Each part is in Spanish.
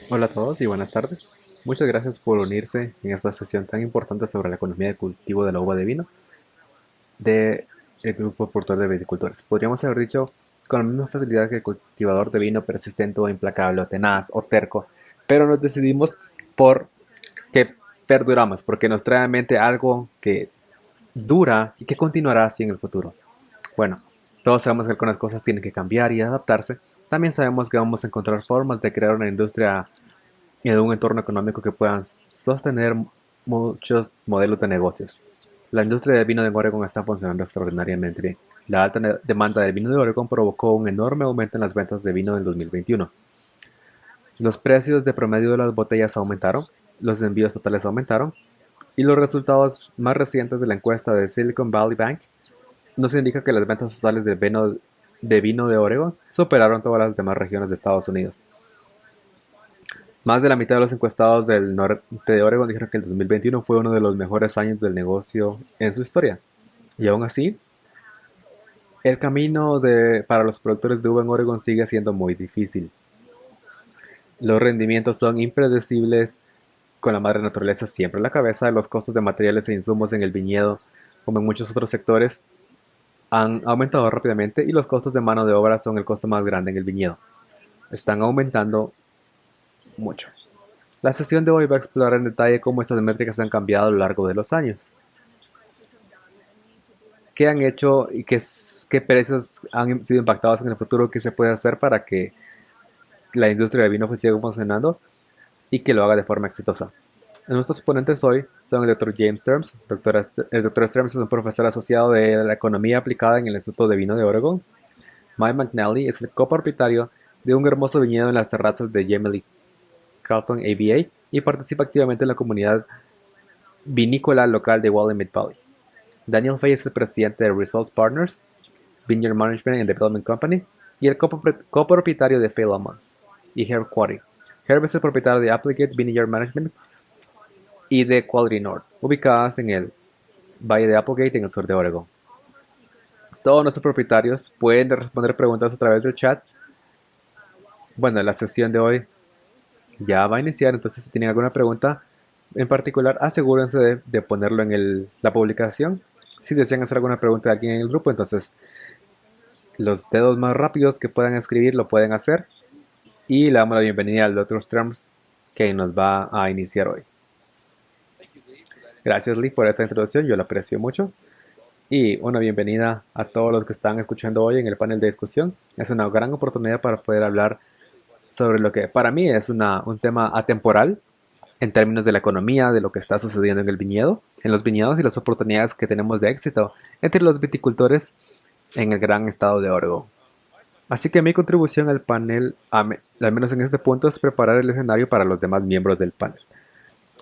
Hola a todos y buenas tardes. Muchas gracias por unirse en esta sesión tan importante sobre la economía de cultivo de la uva de vino del Grupo Portuario de Viticultores. Podríamos haber dicho con la misma facilidad que cultivador de vino persistente o implacable o tenaz o terco, pero nos decidimos por que perduramos, porque nos trae a mente algo que dura y que continuará así en el futuro. Bueno, todos sabemos que algunas cosas tienen que cambiar y adaptarse. También sabemos que vamos a encontrar formas de crear una industria y de un entorno económico que puedan sostener muchos modelos de negocios. La industria del vino de Oregon está funcionando extraordinariamente bien. La alta demanda del vino de Oregon provocó un enorme aumento en las ventas de vino en 2021. Los precios de promedio de las botellas aumentaron, los envíos totales aumentaron, y los resultados más recientes de la encuesta de Silicon Valley Bank nos indican que las ventas totales de vino de Oregon superaron todas las demás regiones de Estados Unidos. Más de la mitad de los encuestados del norte de Oregon dijeron que el 2021 fue uno de los mejores años del negocio en su historia. Y aún así, el camino para los productores de uva en Oregon sigue siendo muy difícil. Los rendimientos son impredecibles, con la madre naturaleza siempre a la cabeza. Los costos de materiales e insumos en el viñedo, como en muchos otros sectores, han aumentado rápidamente y los costos de mano de obra son el costo más grande en el viñedo. Están aumentando mucho. La sesión de hoy va a explorar en detalle cómo estas métricas han cambiado a lo largo de los años. ¿Qué han hecho y qué precios han sido impactados en el futuro? ¿Qué se puede hacer para que la industria del vino siga funcionando y que lo haga de forma exitosa? Nuestros ponentes hoy son el Dr. James Terms. El Dr. Terms es un profesor asociado de la economía aplicada en el Instituto de Vino de Oregon. Mike McNally es el copropietario de un hermoso viñedo en las terrazas de Gemely Carlton AVA y participa activamente en la comunidad vinícola local de Willamette Valley. Daniel Fay es el presidente de Results Partners, Vineyard Management and Development Company, y el copropietario de Fay Lemons, y Herb Quarry. Herb es el propietario de Applegate Vineyard Management y de Quality North, ubicadas en el Valle de Applegate en el sur de Oregon. Todos nuestros propietarios pueden responder preguntas a través del chat. Bueno, la sesión de hoy ya va a iniciar, entonces si tienen alguna pregunta en particular, asegúrense de ponerlo en la publicación. Si desean hacer alguna pregunta a alguien en el grupo, entonces los dedos más rápidos que puedan escribir lo pueden hacer. Y le damos la bienvenida al Dr. Sturms, que nos va a iniciar hoy. Gracias, Lee, por esa introducción, yo la aprecio mucho. Y una bienvenida a todos los que están escuchando hoy en el panel de discusión. Es una gran oportunidad para poder hablar sobre lo que para mí es un tema atemporal en términos de la economía, de lo que está sucediendo en los viñedos y las oportunidades que tenemos de éxito entre los viticultores en el gran estado de Oregon. Así que mi contribución al panel, al menos en este punto, es preparar el escenario para los demás miembros del panel.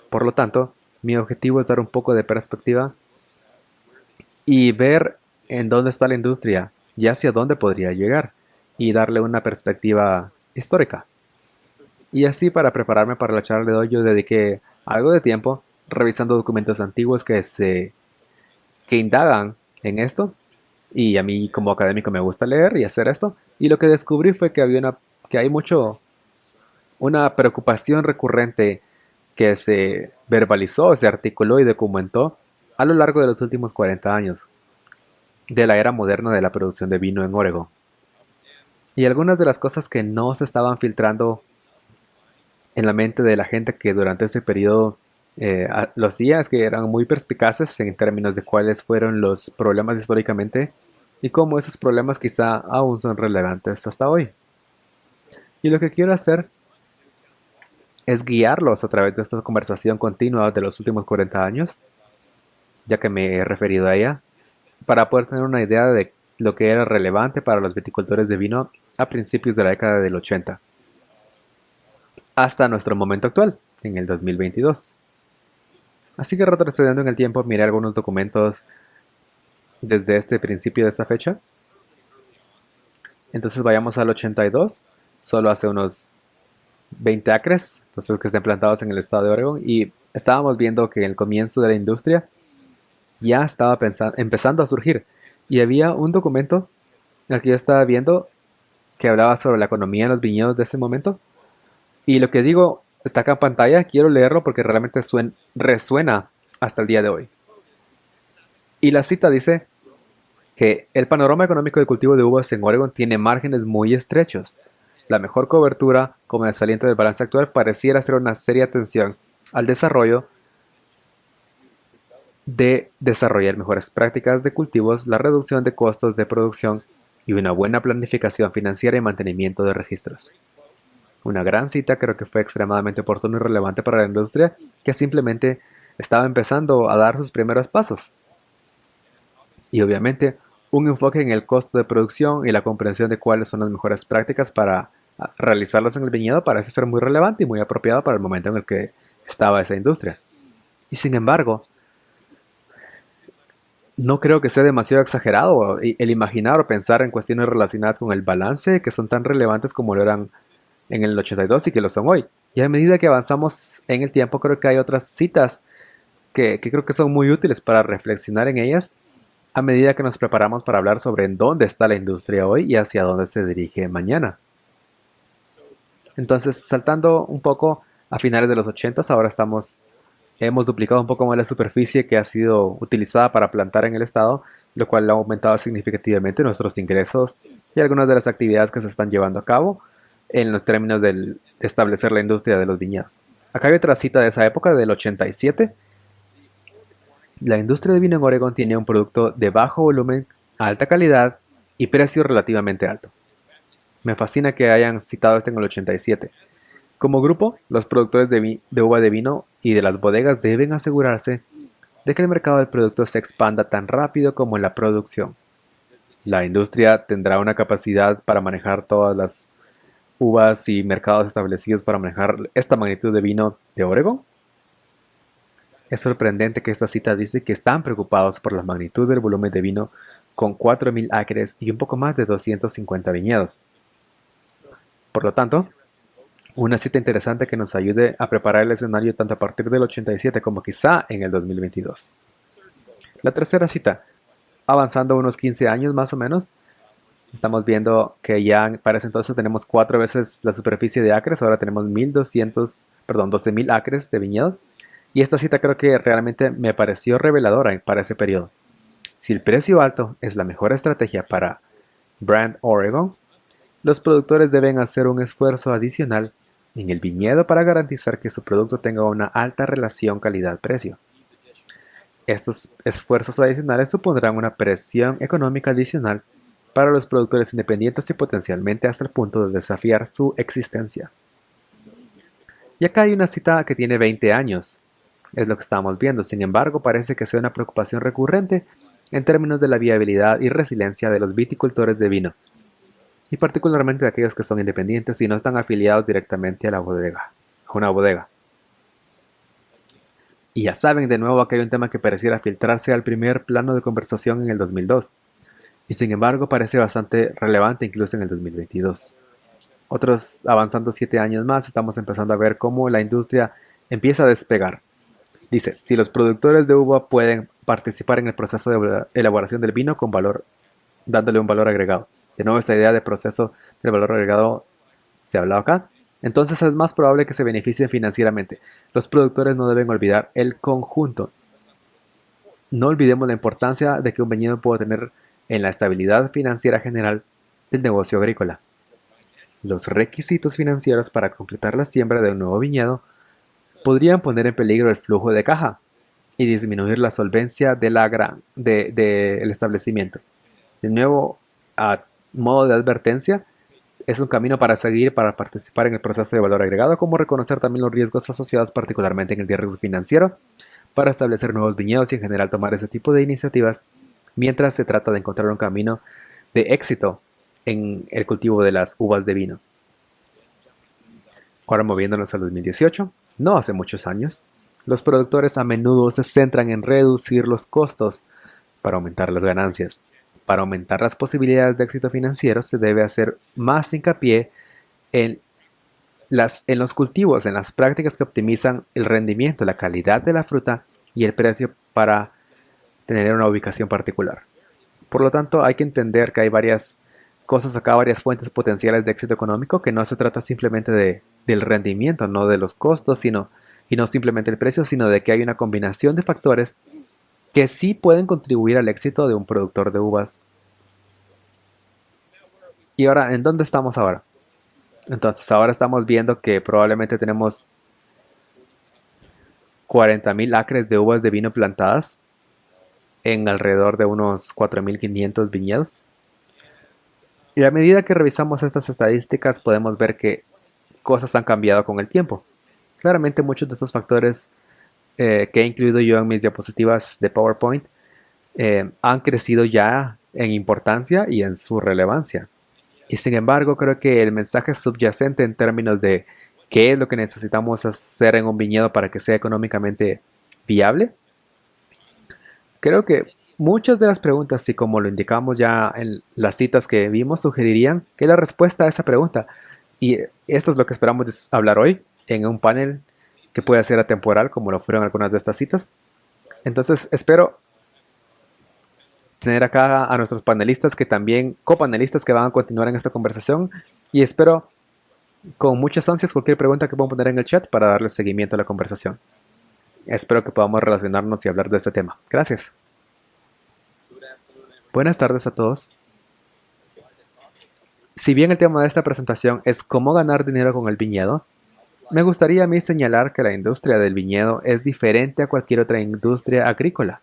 Por lo tanto, mi objetivo es dar un poco de perspectiva y ver en dónde está la industria y hacia dónde podría llegar y darle una perspectiva histórica. Y así, para prepararme para la charla de hoy, yo dediqué algo de tiempo revisando documentos antiguos que indagan en esto. Y a mí como académico me gusta leer y hacer esto. Y lo que descubrí fue que hay una preocupación recurrente que se verbalizó, se articuló y documentó a lo largo de los últimos 40 años de la era moderna de la producción de vino en Oregon. Y algunas de las cosas que no se estaban filtrando en la mente de la gente que durante ese periodo lo hacía es que eran muy perspicaces en términos de cuáles fueron los problemas históricamente y cómo esos problemas quizá aún son relevantes hasta hoy. Y lo que quiero hacer es guiarlos a través de esta conversación continua de los últimos 40 años, ya que me he referido a ella, para poder tener una idea de lo que era relevante para los viticultores de vino a principios de la década del 80, hasta nuestro momento actual, en el 2022. Así que retrocediendo en el tiempo, miré algunos documentos desde este principio de esta fecha. Entonces vayamos al 82, solo hace unos 20 acres, entonces que estén plantados en el estado de Oregon. Y estábamos viendo que el comienzo de la industria ya estaba empezando a surgir. Y había un documento al que yo estaba viendo que hablaba sobre la economía en los viñedos de ese momento. Y lo que digo está acá en pantalla, quiero leerlo porque realmente resuena hasta el día de hoy. Y la cita dice que el panorama económico del cultivo de uvas en Oregon tiene márgenes muy estrechos. La mejor cobertura, como el saliente del balance actual, pareciera ser una seria atención al desarrollo de desarrollar mejores prácticas de cultivos, la reducción de costos de producción y una buena planificación financiera y mantenimiento de registros. Una gran cita, creo que fue extremadamente oportuno y relevante para la industria que simplemente estaba empezando a dar sus primeros pasos. Y obviamente un enfoque en el costo de producción y la comprensión de cuáles son las mejores prácticas para realizarlas en el viñedo parece ser muy relevante y muy apropiado para el momento en el que estaba esa industria. Y sin embargo, no creo que sea demasiado exagerado el imaginar o pensar en cuestiones relacionadas con el balance que son tan relevantes como lo eran en el 82 y que lo son hoy. Y a medida que avanzamos en el tiempo, creo que hay otras citas que creo que son muy útiles para reflexionar en ellas a medida que nos preparamos para hablar sobre en dónde está la industria hoy y hacia dónde se dirige mañana. Entonces, saltando un poco a finales de los 80, ahora hemos duplicado un poco más la superficie que ha sido utilizada para plantar en el estado, lo cual ha aumentado significativamente nuestros ingresos y algunas de las actividades que se están llevando a cabo en los términos de establecer la industria de los viñedos. Acá hay otra cita de esa época, del 87. La industria de vino en Oregon tiene un producto de bajo volumen, alta calidad y precio relativamente alto. Me fascina que hayan citado esto en el 87. Como grupo, los productores de uva de vino y de las bodegas deben asegurarse de que el mercado del producto se expanda tan rápido como la producción. La industria tendrá una capacidad para manejar todas las uvas y mercados establecidos para manejar esta magnitud de vino de Oregon. Es sorprendente que esta cita dice que están preocupados por la magnitud del volumen de vino con 4.000 acres y un poco más de 250 viñedos. Por lo tanto, una cita interesante que nos ayude a preparar el escenario tanto a partir del 87 como quizá en el 2022. La tercera cita, avanzando unos 15 años más o menos, estamos viendo que ya para ese entonces tenemos 4 veces la superficie de acres, ahora tenemos 12.000 acres de viñedo. Y esta cita creo que realmente me pareció reveladora para ese periodo. Si el precio alto es la mejor estrategia para Brand Oregon, los productores deben hacer un esfuerzo adicional en el viñedo para garantizar que su producto tenga una alta relación calidad-precio. Estos esfuerzos adicionales supondrán una presión económica adicional para los productores independientes y potencialmente hasta el punto de desafiar su existencia. Y acá hay una cita que tiene 20 años. Es lo que estamos viendo. Sin embargo, parece que sea una preocupación recurrente en términos de la viabilidad y resiliencia de los viticultores de vino, y particularmente de aquellos que son independientes y no están afiliados directamente a una bodega. Y ya saben, de nuevo, que hay un tema que pareciera filtrarse al primer plano de conversación en el 2002, y sin embargo parece bastante relevante incluso en el 2022. Otros avanzando 7 años más, estamos empezando a ver cómo la industria empieza a despegar. Dice, si los productores de uva pueden participar en el proceso de elaboración del vino con valor, dándole un valor agregado. De nuevo, esta idea de proceso del valor agregado se ha hablado acá. Entonces es más probable que se beneficien financieramente. Los productores no deben olvidar el conjunto. No olvidemos la importancia de que un viñedo pueda tener en la estabilidad financiera general del negocio agrícola. Los requisitos financieros para completar la siembra de un nuevo viñedo podrían poner en peligro el flujo de caja y disminuir la solvencia del establecimiento. De nuevo, a modo de advertencia, es un camino para seguir para participar en el proceso de valor agregado, como reconocer también los riesgos asociados particularmente en el riesgo financiero, para establecer nuevos viñedos y en general tomar ese tipo de iniciativas mientras se trata de encontrar un camino de éxito en el cultivo de las uvas de vino. Ahora moviéndonos al 2018, no hace muchos años, los productores a menudo se centran en reducir los costos para aumentar las ganancias. Para aumentar las posibilidades de éxito financiero se debe hacer más hincapié en los cultivos, en las prácticas que optimizan el rendimiento, la calidad de la fruta y el precio para tener una ubicación particular. Por lo tanto, hay que entender que hay varias cosas acá, varias fuentes potenciales de éxito económico, que no se trata simplemente del rendimiento, no de los costos, y no simplemente el precio, sino de que hay una combinación de factores que sí pueden contribuir al éxito de un productor de uvas. Y ahora, ¿en dónde estamos ahora? Entonces, ahora estamos viendo que probablemente tenemos 40.000 acres de uvas de vino plantadas en alrededor de unos 4.500 viñedos. Y a medida que revisamos estas estadísticas podemos ver que cosas han cambiado con el tiempo. Claramente muchos de estos factores que he incluido yo en mis diapositivas de PowerPoint han crecido ya en importancia y en su relevancia. Y sin embargo, creo que el mensaje subyacente en términos de qué es lo que necesitamos hacer en un viñedo para que sea económicamente viable, creo que muchas de las preguntas, y como lo indicamos ya en las citas que vimos, sugerirían que la respuesta a esa pregunta, y esto es lo que esperamos hablar hoy en un panel que puede ser atemporal, como lo fueron algunas de estas citas. Entonces, espero tener acá a nuestros panelistas que también, copanelistas que van a continuar en esta conversación, y espero con muchas ansias cualquier pregunta que puedan poner en el chat para darle seguimiento a la conversación. Espero que podamos relacionarnos y hablar de este tema. Gracias. Buenas tardes a todos. Si bien el tema de esta presentación es cómo ganar dinero con el viñedo, me gustaría a mí señalar que la industria del viñedo es diferente a cualquier otra industria agrícola.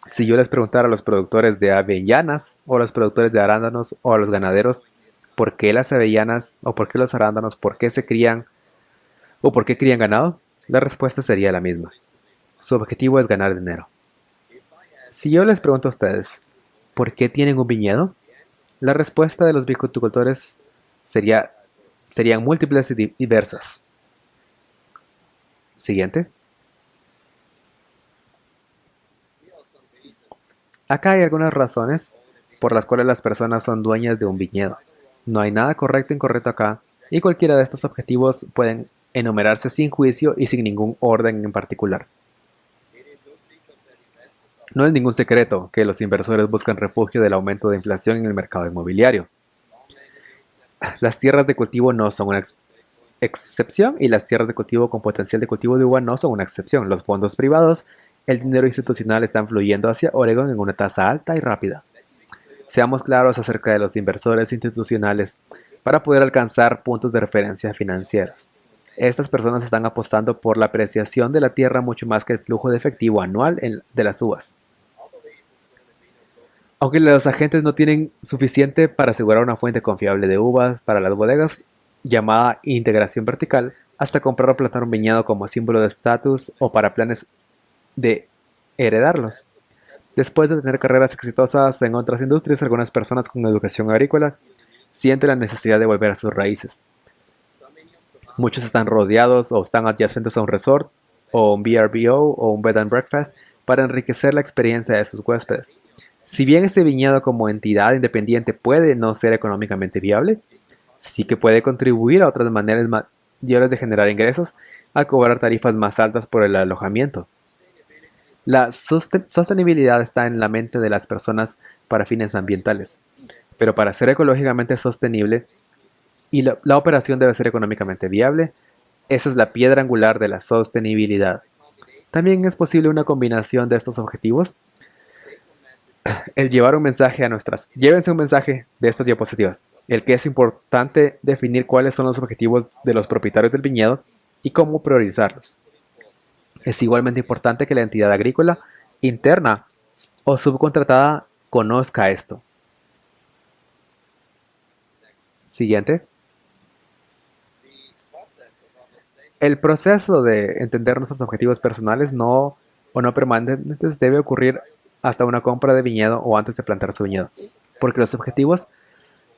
Si yo les preguntara a los productores de avellanas, o a los productores de arándanos, o a los ganaderos, por qué las avellanas, o por qué los arándanos, por qué se crían, o por qué crían ganado, la respuesta sería la misma. Su objetivo es ganar dinero. Si yo les pregunto a ustedes, ¿por qué tienen un viñedo? La respuesta de los viticultores serían múltiples y diversas. Siguiente. Acá hay algunas razones por las cuales las personas son dueñas de un viñedo. No hay nada correcto o incorrecto acá, y cualquiera de estos objetivos pueden enumerarse sin juicio y sin ningún orden en particular. No es ningún secreto que los inversores buscan refugio del aumento de inflación en el mercado inmobiliario. Las tierras de cultivo no son una excepción, y las tierras de cultivo con potencial de cultivo de uva no son una excepción. Los fondos privados, el dinero institucional están fluyendo hacia Oregon en una tasa alta y rápida. Seamos claros acerca de los inversores institucionales para poder alcanzar puntos de referencia financieros. Estas personas están apostando por la apreciación de la tierra mucho más que el flujo de efectivo anual de las uvas. Aunque los agentes no tienen suficiente para asegurar una fuente confiable de uvas para las bodegas, llamada integración vertical, hasta comprar o plantar un viñedo como símbolo de estatus o para planes de heredarlos. Después de tener carreras exitosas en otras industrias, algunas personas con educación agrícola sienten la necesidad de volver a sus raíces. Muchos están rodeados o están adyacentes a un resort, o un VRBO, o un bed and breakfast, para enriquecer la experiencia de sus huéspedes. Si bien este viñedo como entidad independiente puede no ser económicamente viable, sí que puede contribuir a otras maneras mayores de generar ingresos al cobrar tarifas más altas por el alojamiento. La sostenibilidad está en la mente de las personas para fines ambientales, pero para ser ecológicamente sostenible y la operación debe ser económicamente viable, esa es la piedra angular de la sostenibilidad. También es posible una combinación de estos objetivos. El llevar un mensaje a nuestras... Llévense un mensaje de estas diapositivas. El que es importante definir cuáles son los objetivos de los propietarios del viñedo y cómo priorizarlos. Es igualmente importante que la entidad agrícola, interna o subcontratada, conozca esto. Siguiente. El proceso de entender nuestros objetivos personales no permanentes debe ocurrir hasta una compra de viñedo o antes de plantar su viñedo, porque los objetivos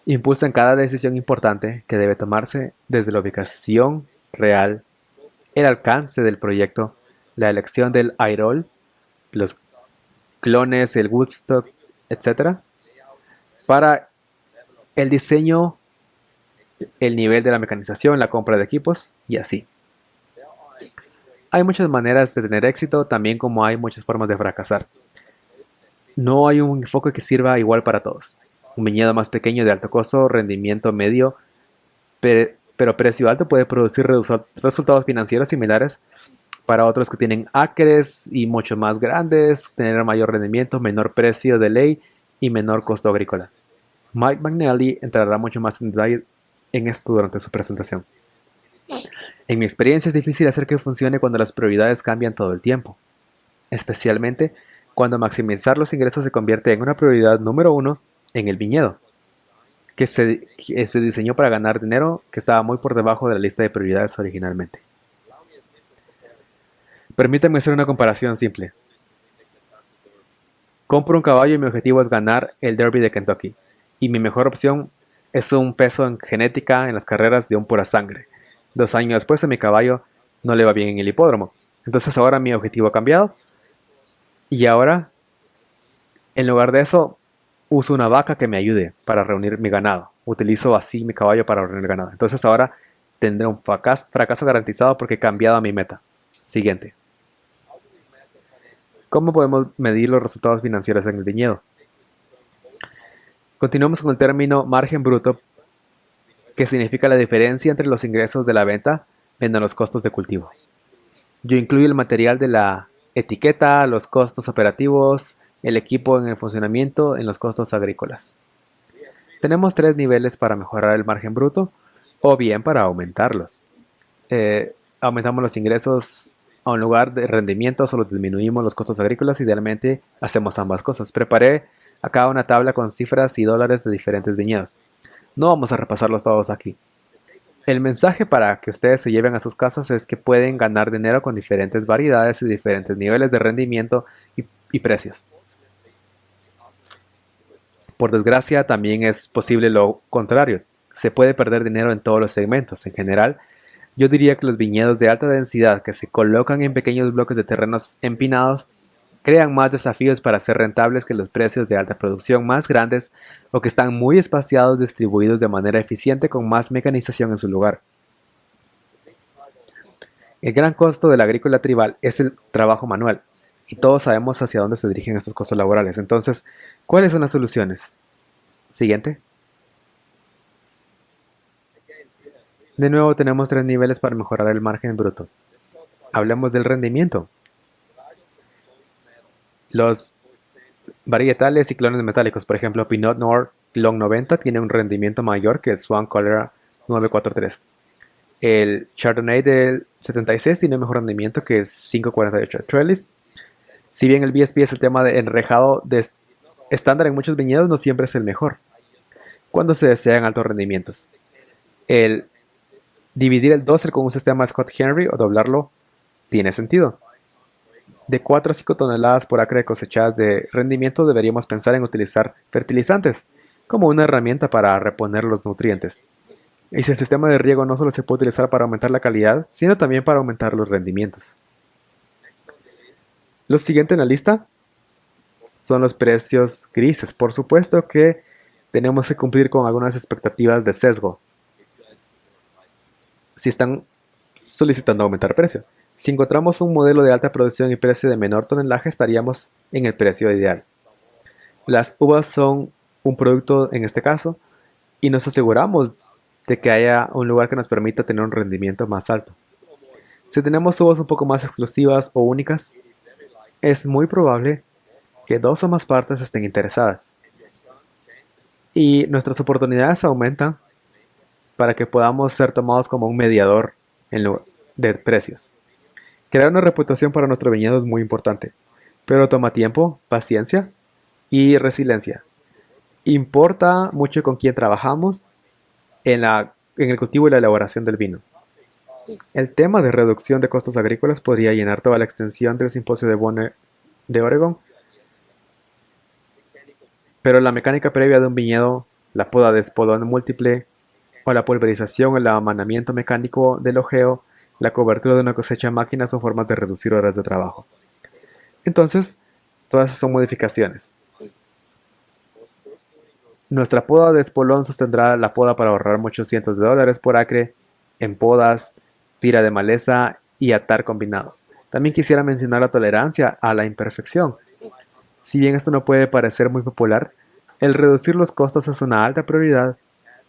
impulsan cada decisión importante que debe tomarse, desde la ubicación real, el alcance del proyecto, la elección del airol, los clones, el Woodstock, etc., para el diseño, el nivel de la mecanización, la compra de equipos y así. Hay muchas maneras de tener éxito, también como hay muchas formas de fracasar. No hay un enfoque que sirva igual para todos. Un viñedo más pequeño de alto costo, rendimiento medio, pero precio alto puede producir resultados financieros similares para otros que tienen acres y mucho más grandes, tener mayor rendimiento, menor precio de ley y menor costo agrícola. Mike McNally entrará mucho más en detalle en esto durante su presentación. En mi experiencia es difícil hacer que funcione cuando las prioridades cambian todo el tiempo, especialmente cuando maximizar los ingresos se convierte en una prioridad número uno en el viñedo, que se diseñó para ganar dinero que estaba muy por debajo de la lista de prioridades originalmente. Permítanme hacer una comparación simple. Compro un caballo y mi objetivo es ganar el Derby de Kentucky, y mi mejor opción es un peso en genética en las carreras de un pura sangre. 2 años después a mi caballo no le va bien en el hipódromo. Entonces ahora mi objetivo ha cambiado y ahora, en lugar de eso, uso una vaca que me ayude para reunir mi ganado. Utilizo así mi caballo para reunir ganado. Entonces ahora tendré un fracaso garantizado porque he cambiado mi meta. Siguiente. ¿Cómo podemos medir los resultados financieros en el viñedo? Continuamos con el término margen bruto, que significa la diferencia entre los ingresos de la venta menos los costos de cultivo. Yo incluyo el material de la etiqueta, los costos operativos, el equipo en el funcionamiento, en los costos agrícolas. Tenemos 3 niveles para mejorar el margen bruto o bien para aumentarlos. Aumentamos los ingresos a un lugar de rendimiento, solo disminuimos los costos agrícolas. Idealmente hacemos ambas cosas. Preparé acá una tabla con cifras y dólares de diferentes viñedos. No vamos a repasarlos todos aquí. El mensaje para que ustedes se lleven a sus casas es que pueden ganar dinero con diferentes variedades y diferentes niveles de rendimiento y precios. Por desgracia, también es posible lo contrario. Se puede perder dinero en todos los segmentos. En general, yo diría que los viñedos de alta densidad que se colocan en pequeños bloques de terrenos empinados crean más desafíos para ser rentables que los precios de alta producción más grandes o que están muy espaciados distribuidos de manera eficiente con más mecanización en su lugar. El gran costo de la agrícola tribal es el trabajo manual, y todos sabemos hacia dónde se dirigen estos costos laborales. Entonces, ¿cuáles son las soluciones? Siguiente. De nuevo tenemos 3 niveles para mejorar el margen bruto. Hablemos del rendimiento. Los varietales y clones metálicos, por ejemplo, Pinot Noir Clon 90 tiene un rendimiento mayor que el Swan Cholera 943. El Chardonnay del 76 tiene mejor rendimiento que el 548 Trellis. Si bien el BSB es el tema de enrejado estándar en muchos viñedos, no siempre es el mejor cuando se desean altos rendimientos. El dividir el dosel con un sistema Scott Henry o doblarlo tiene sentido. De 4 a 5 toneladas por acre de cosechadas de rendimiento deberíamos pensar en utilizar fertilizantes como una herramienta para reponer los nutrientes. Y si el sistema de riego no solo se puede utilizar para aumentar la calidad, sino también para aumentar los rendimientos. Lo siguiente en la lista son los precios grises. Por supuesto que tenemos que cumplir con algunas expectativas de sesgo si están solicitando aumentar precio. Si encontramos un modelo de alta producción y precio de menor tonelaje, estaríamos en el precio ideal. Las uvas son un producto en este caso y nos aseguramos de que haya un lugar que nos permita tener un rendimiento más alto. Si tenemos uvas un poco más exclusivas o únicas, es muy probable que 2 o más partes estén interesadas. Y nuestras oportunidades aumentan para que podamos ser tomados como un mediador de precios. Crear una reputación para nuestro viñedo es muy importante, pero toma tiempo, paciencia y resiliencia. Importa mucho con quién trabajamos en el cultivo y la elaboración del vino. El tema de reducción de costos agrícolas podría llenar toda la extensión del simposio de Bonn de Oregon, pero la mecánica previa de un viñedo, la poda de espolón múltiple, o la pulverización, el amanamiento mecánico del ojeo, la cobertura de una cosecha a máquina son formas de reducir horas de trabajo. Entonces, todas esas son modificaciones. Nuestra poda de espolón sostendrá la poda para ahorrar muchos cientos de dólares por acre en podas, tira de maleza y atar combinados. También quisiera mencionar la tolerancia a la imperfección. Si bien esto no puede parecer muy popular, El reducir los costos es una alta prioridad,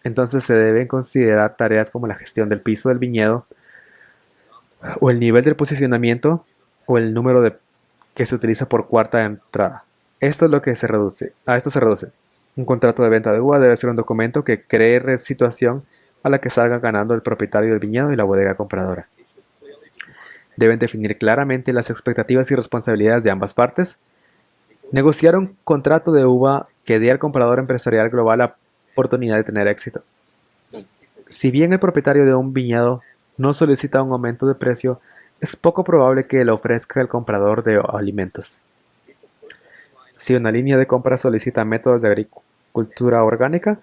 entonces se deben considerar tareas como la gestión del piso del viñedo, o el nivel del posicionamiento, o el número que se utiliza por cuarta entrada. Esto es lo que se reduce. A esto se reduce. Un contrato de venta de uva debe ser un documento que cree situación a la que salga ganando el propietario del viñedo y la bodega compradora. Deben definir claramente las expectativas y responsabilidades de ambas partes. Negociar un contrato de uva que dé al comprador empresarial global la oportunidad de tener éxito. Si bien el propietario de un viñedo no solicita un aumento de precio, es poco probable que le ofrezca el comprador de alimentos. Si una línea de compra solicita métodos de agricultura orgánica,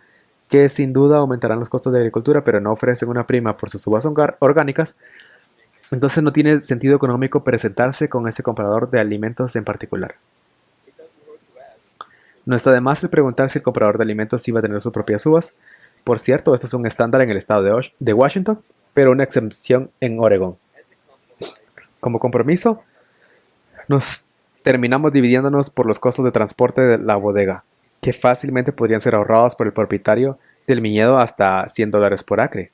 que sin duda aumentarán los costos de agricultura, pero no ofrecen una prima por sus uvas orgánicas, entonces no tiene sentido económico presentarse con ese comprador de alimentos en particular. No está de más el preguntar si el comprador de alimentos iba a tener sus propias uvas. Por cierto, esto es un estándar en el estado de Washington, pero una excepción en Oregón. Como compromiso, nos terminamos dividiéndonos por los costos de transporte de la bodega, que fácilmente podrían ser ahorrados por el propietario del viñedo hasta $100 por acre.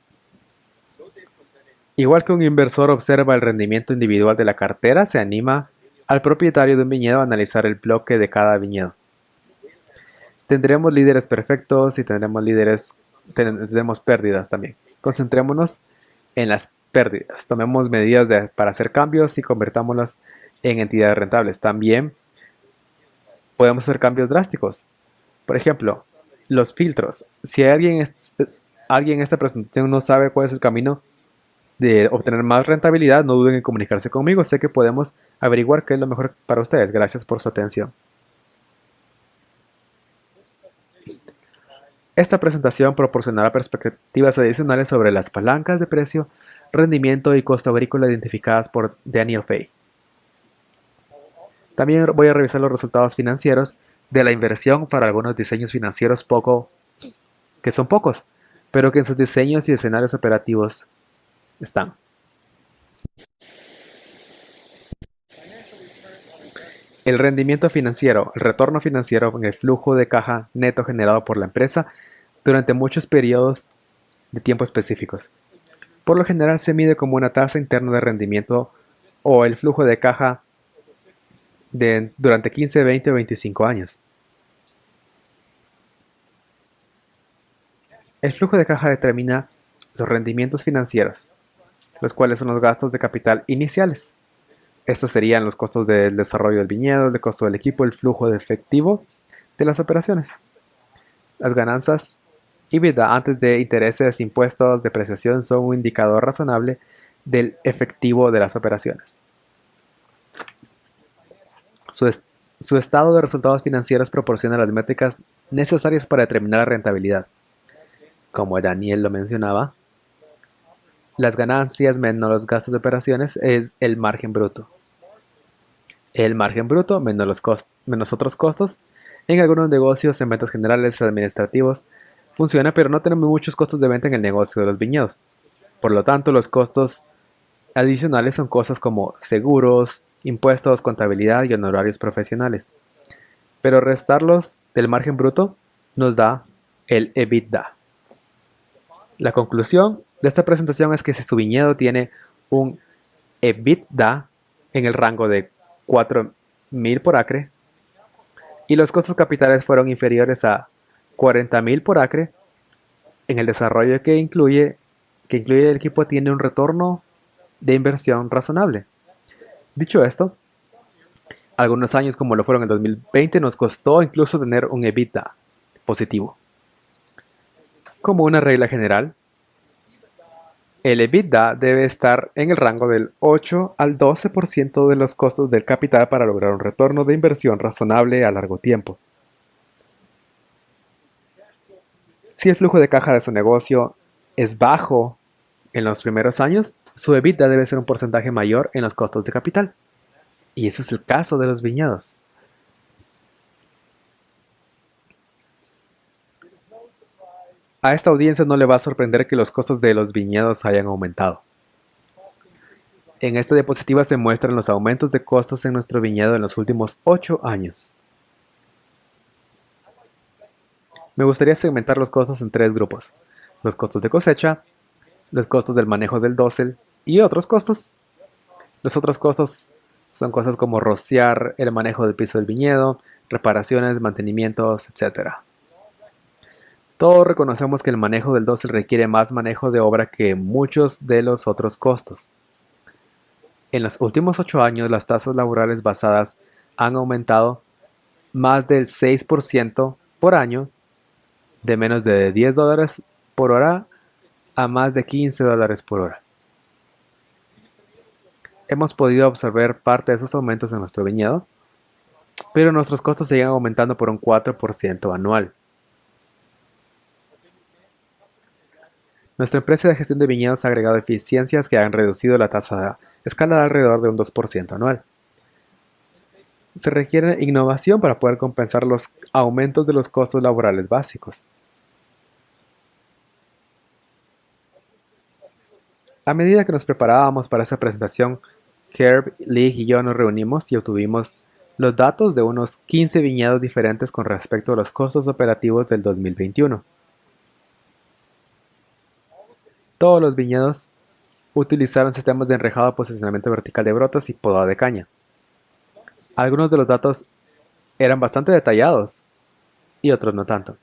Igual que un inversor observa el rendimiento individual de la cartera, se anima al propietario de un viñedo a analizar el bloque de cada viñedo. Tendremos líderes perfectos y tendremos pérdidas también. Concentrémonos en las pérdidas. Tomemos medidas para hacer cambios y convertámoslas en entidades rentables. También podemos hacer cambios drásticos. Por ejemplo, los filtros. Si alguien en esta presentación no sabe cuál es el camino de obtener más rentabilidad, no duden en comunicarse conmigo. Sé que podemos averiguar qué es lo mejor para ustedes. Gracias por su atención. Esta presentación proporcionará perspectivas adicionales sobre las palancas de precio, rendimiento y costo agrícola identificadas por Daniel Fay. También voy a revisar los resultados financieros de la inversión para algunos diseños financieros que son pocos, pero que en sus diseños y escenarios operativos están. El rendimiento financiero, el retorno financiero en el flujo de caja neto generado por la empresa durante muchos periodos de tiempo específicos. Por lo general se mide como una tasa interna de rendimiento o el flujo de caja durante 15, 20 o 25 años. El flujo de caja determina los rendimientos financieros, los cuales son los gastos de capital iniciales. Estos serían los costos del desarrollo del viñedo, el costo del equipo, el flujo de efectivo de las operaciones. Las ganancias EBITDA antes de intereses, impuestos, depreciación son un indicador razonable del efectivo de las operaciones. Su estado de resultados financieros proporciona las métricas necesarias para determinar la rentabilidad. Como Daniel lo mencionaba, las ganancias menos los gastos de operaciones es el margen bruto. El margen bruto menos otros costos. En algunos negocios, en ventas generales administrativos, funciona, pero no tenemos muchos costos de venta en el negocio de los viñedos. Por lo tanto, los costos adicionales son cosas como seguros, impuestos, contabilidad y honorarios profesionales. Pero restarlos del margen bruto nos da el EBITDA. La conclusión de esta presentación es que si su viñedo tiene un EBITDA en el rango de 4,000 por acre y los costos capitales fueron inferiores a 40,000 por acre, en el desarrollo que incluye el equipo tiene un retorno de inversión razonable. Dicho esto, algunos años como lo fueron en 2020 nos costó incluso tener un EBITDA positivo. Como una regla general, el EBITDA debe estar en el rango del 8 al 12% de los costos del capital para lograr un retorno de inversión razonable a largo tiempo. Si el flujo de caja de su negocio es bajo en los primeros años, su EBITDA debe ser un porcentaje mayor en los costos de capital. Y ese es el caso de los viñedos. A esta audiencia no le va a sorprender que los costos de los viñedos hayan aumentado. En esta diapositiva se muestran los aumentos de costos en nuestro viñedo en los últimos 8 años. Me gustaría segmentar los costos en tres grupos: los costos de cosecha, los costos del manejo del dosel y otros costos. Los otros costos son cosas como rociar, el manejo del piso del viñedo, reparaciones, mantenimientos, etc. Todos reconocemos que el manejo del dosel requiere más manejo de obra que muchos de los otros costos. En los últimos 8 años, las tasas laborales basadas han aumentado más del 6% por año, de menos de $10 por hora a más de $15 por hora. Hemos podido absorber parte de esos aumentos en nuestro viñedo, pero nuestros costos siguen aumentando por un 4% anual. Nuestra empresa de gestión de viñedos ha agregado eficiencias que han reducido la tasa escalada alrededor de un 2% anual. Se requiere innovación para poder compensar los aumentos de los costos laborales básicos. A medida que nos preparábamos para esta presentación, Herb, Lee y yo nos reunimos y obtuvimos los datos de unos 15 viñedos diferentes con respecto a los costos operativos del 2021. Todos los viñedos utilizaron sistemas de enrejado, posicionamiento vertical de brotes y poda de caña. Algunos de los datos eran bastante detallados y otros no tanto.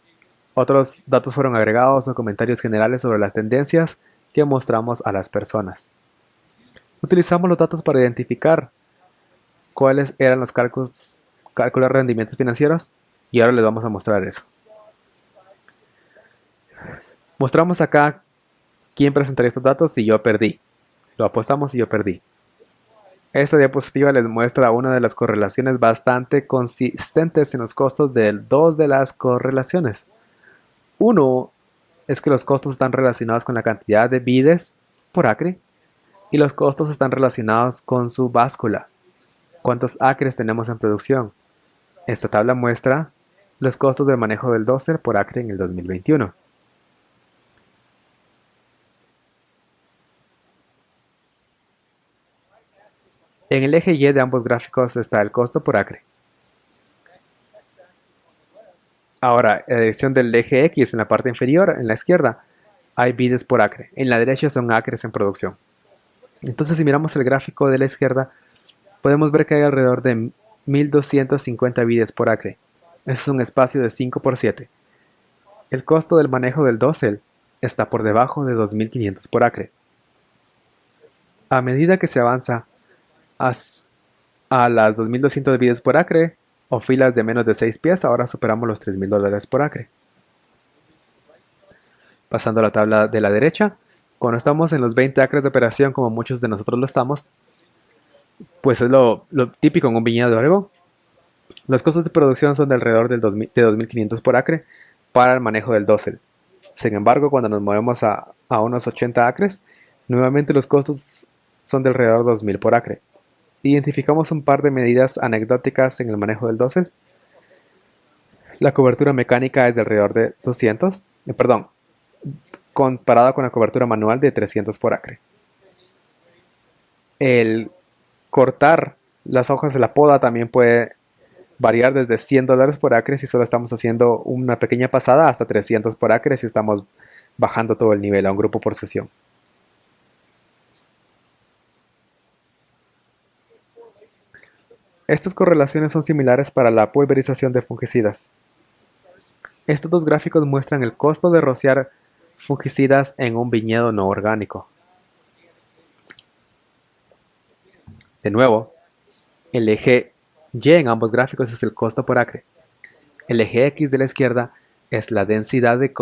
Otros datos fueron agregados o comentarios generales sobre las tendencias que mostramos a las personas. Utilizamos los datos para identificar cuáles eran los cálculos de rendimientos financieros y ahora les vamos a mostrar eso. Mostramos acá quién presentaría estos datos y yo perdí. Lo apostamos y yo perdí. Esta diapositiva les muestra una de las correlaciones bastante consistentes en los costos de dos de las correlaciones. Uno es que los costos están relacionados con la cantidad de vides por acre y los costos están relacionados con su báscula. ¿Cuántos acres tenemos en producción? Esta tabla muestra los costos de manejo del dosel por acre en el 2021. En el eje Y de ambos gráficos está el costo por acre. Ahora, en la dirección del eje X, en la parte inferior, en la izquierda, hay vides por acre. En la derecha son acres en producción. Entonces, si miramos el gráfico de la izquierda, podemos ver que hay alrededor de 1250 vides por acre. Eso es un espacio de 5 por 7. El costo del manejo del dosel está por debajo de 2500 por acre. A medida que se avanza a las 2200 vides por acre o filas de menos de 6 pies, ahora superamos los $3000 por acre. Pasando a la tabla de la derecha, cuando estamos en los 20 acres de operación, como muchos de nosotros lo estamos, pues es lo típico en un viñedo de olivo. Los costos de producción son de alrededor de 2500 por acre para el manejo del dosel. Sin embargo, cuando nos movemos a unos 80 acres, nuevamente los costos son de alrededor de 2000 por acre. Identificamos un par de medidas anecdóticas en el manejo del dosel. La cobertura mecánica es de alrededor de 200, comparada con la cobertura manual de 300 por acre. El cortar las hojas de la poda también puede variar desde $100 por acre si solo estamos haciendo una pequeña pasada hasta 300 por acre si estamos bajando todo el nivel a un grupo por sesión. Estas correlaciones son similares para la pulverización de fungicidas. Estos dos gráficos muestran el costo de rociar fungicidas en un viñedo no orgánico. De nuevo, el eje Y en ambos gráficos es el costo por acre. El eje X de la izquierda es la densidad de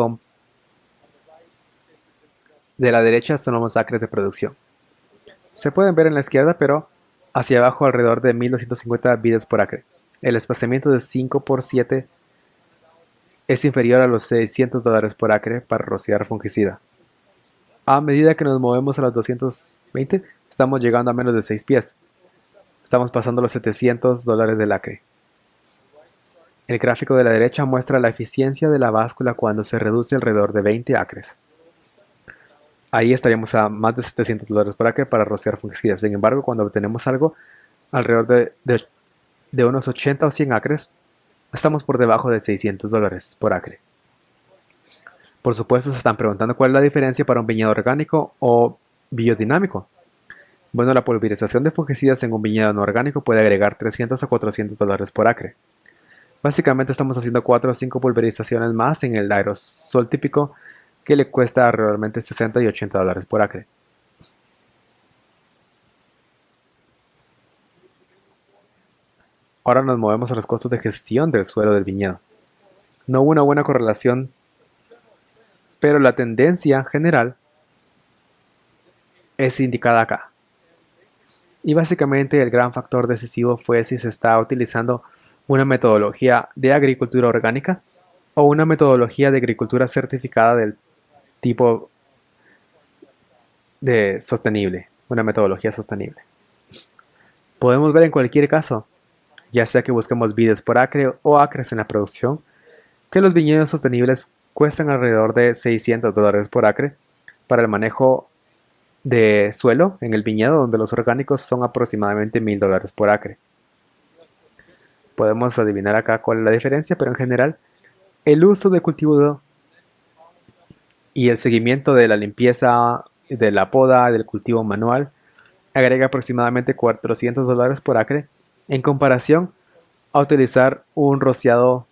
la derecha son los acres de producción. Se pueden ver en la izquierda, pero hacia abajo alrededor de 1250 vides por acre. El espaciamiento de 5 por 7 es inferior a los $600 por acre para rociar fungicida. A medida que nos movemos a los 220, estamos llegando a menos de 6 pies. Estamos pasando los $700 del acre. El gráfico de la derecha muestra la eficiencia de la báscula cuando se reduce alrededor de 20 acres. Ahí estaríamos a más de $700 por acre para rociar fungicidas. Sin embargo, cuando obtenemos algo alrededor de unos 80 o 100 acres, estamos por debajo de $600 por acre. Por supuesto, se están preguntando cuál es la diferencia para un viñedo orgánico o biodinámico. Bueno, la pulverización de fungicidas en un viñedo no orgánico puede agregar $300 a $400 por acre. Básicamente estamos haciendo 4 o 5 pulverizaciones más en el aerosol típico que le cuesta realmente $60 y $80 por acre. Ahora nos movemos a los costos de gestión del suelo del viñedo. No hubo una buena correlación, pero la tendencia general es indicada acá. Y básicamente el gran factor decisivo fue si se está utilizando una metodología de agricultura orgánica o una metodología de agricultura certificada del tipo de sostenible, una metodología sostenible. Podemos ver en cualquier caso, ya sea que busquemos vides por acre o acres en la producción, que los viñedos sostenibles cuestan alrededor de $600 por acre para el manejo de suelo en el viñedo, donde los orgánicos son aproximadamente $1000 por acre. Podemos adivinar acá cuál es la diferencia, pero en general el uso de cultivo y el seguimiento de la limpieza, de la poda, del cultivo manual, agrega aproximadamente $400 por acre en comparación a utilizar un rociado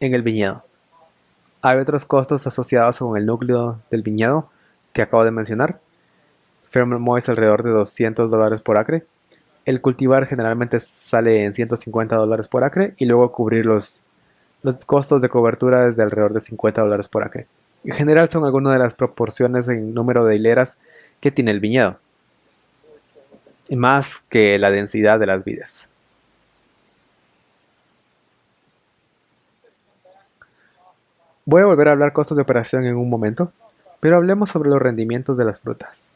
en el viñedo. Hay otros costos asociados con el núcleo del viñedo que acabo de mencionar. Moist alrededor de $200 por acre. El cultivar generalmente sale en $150 por acre y luego cubrir los costos de cobertura es de alrededor de $50 por acre. En general son algunas de las proporciones en número de hileras que tiene el viñedo, y más que la densidad de las vides. Voy a volver a hablar costos de operación en un momento, pero hablemos sobre los rendimientos de las frutas.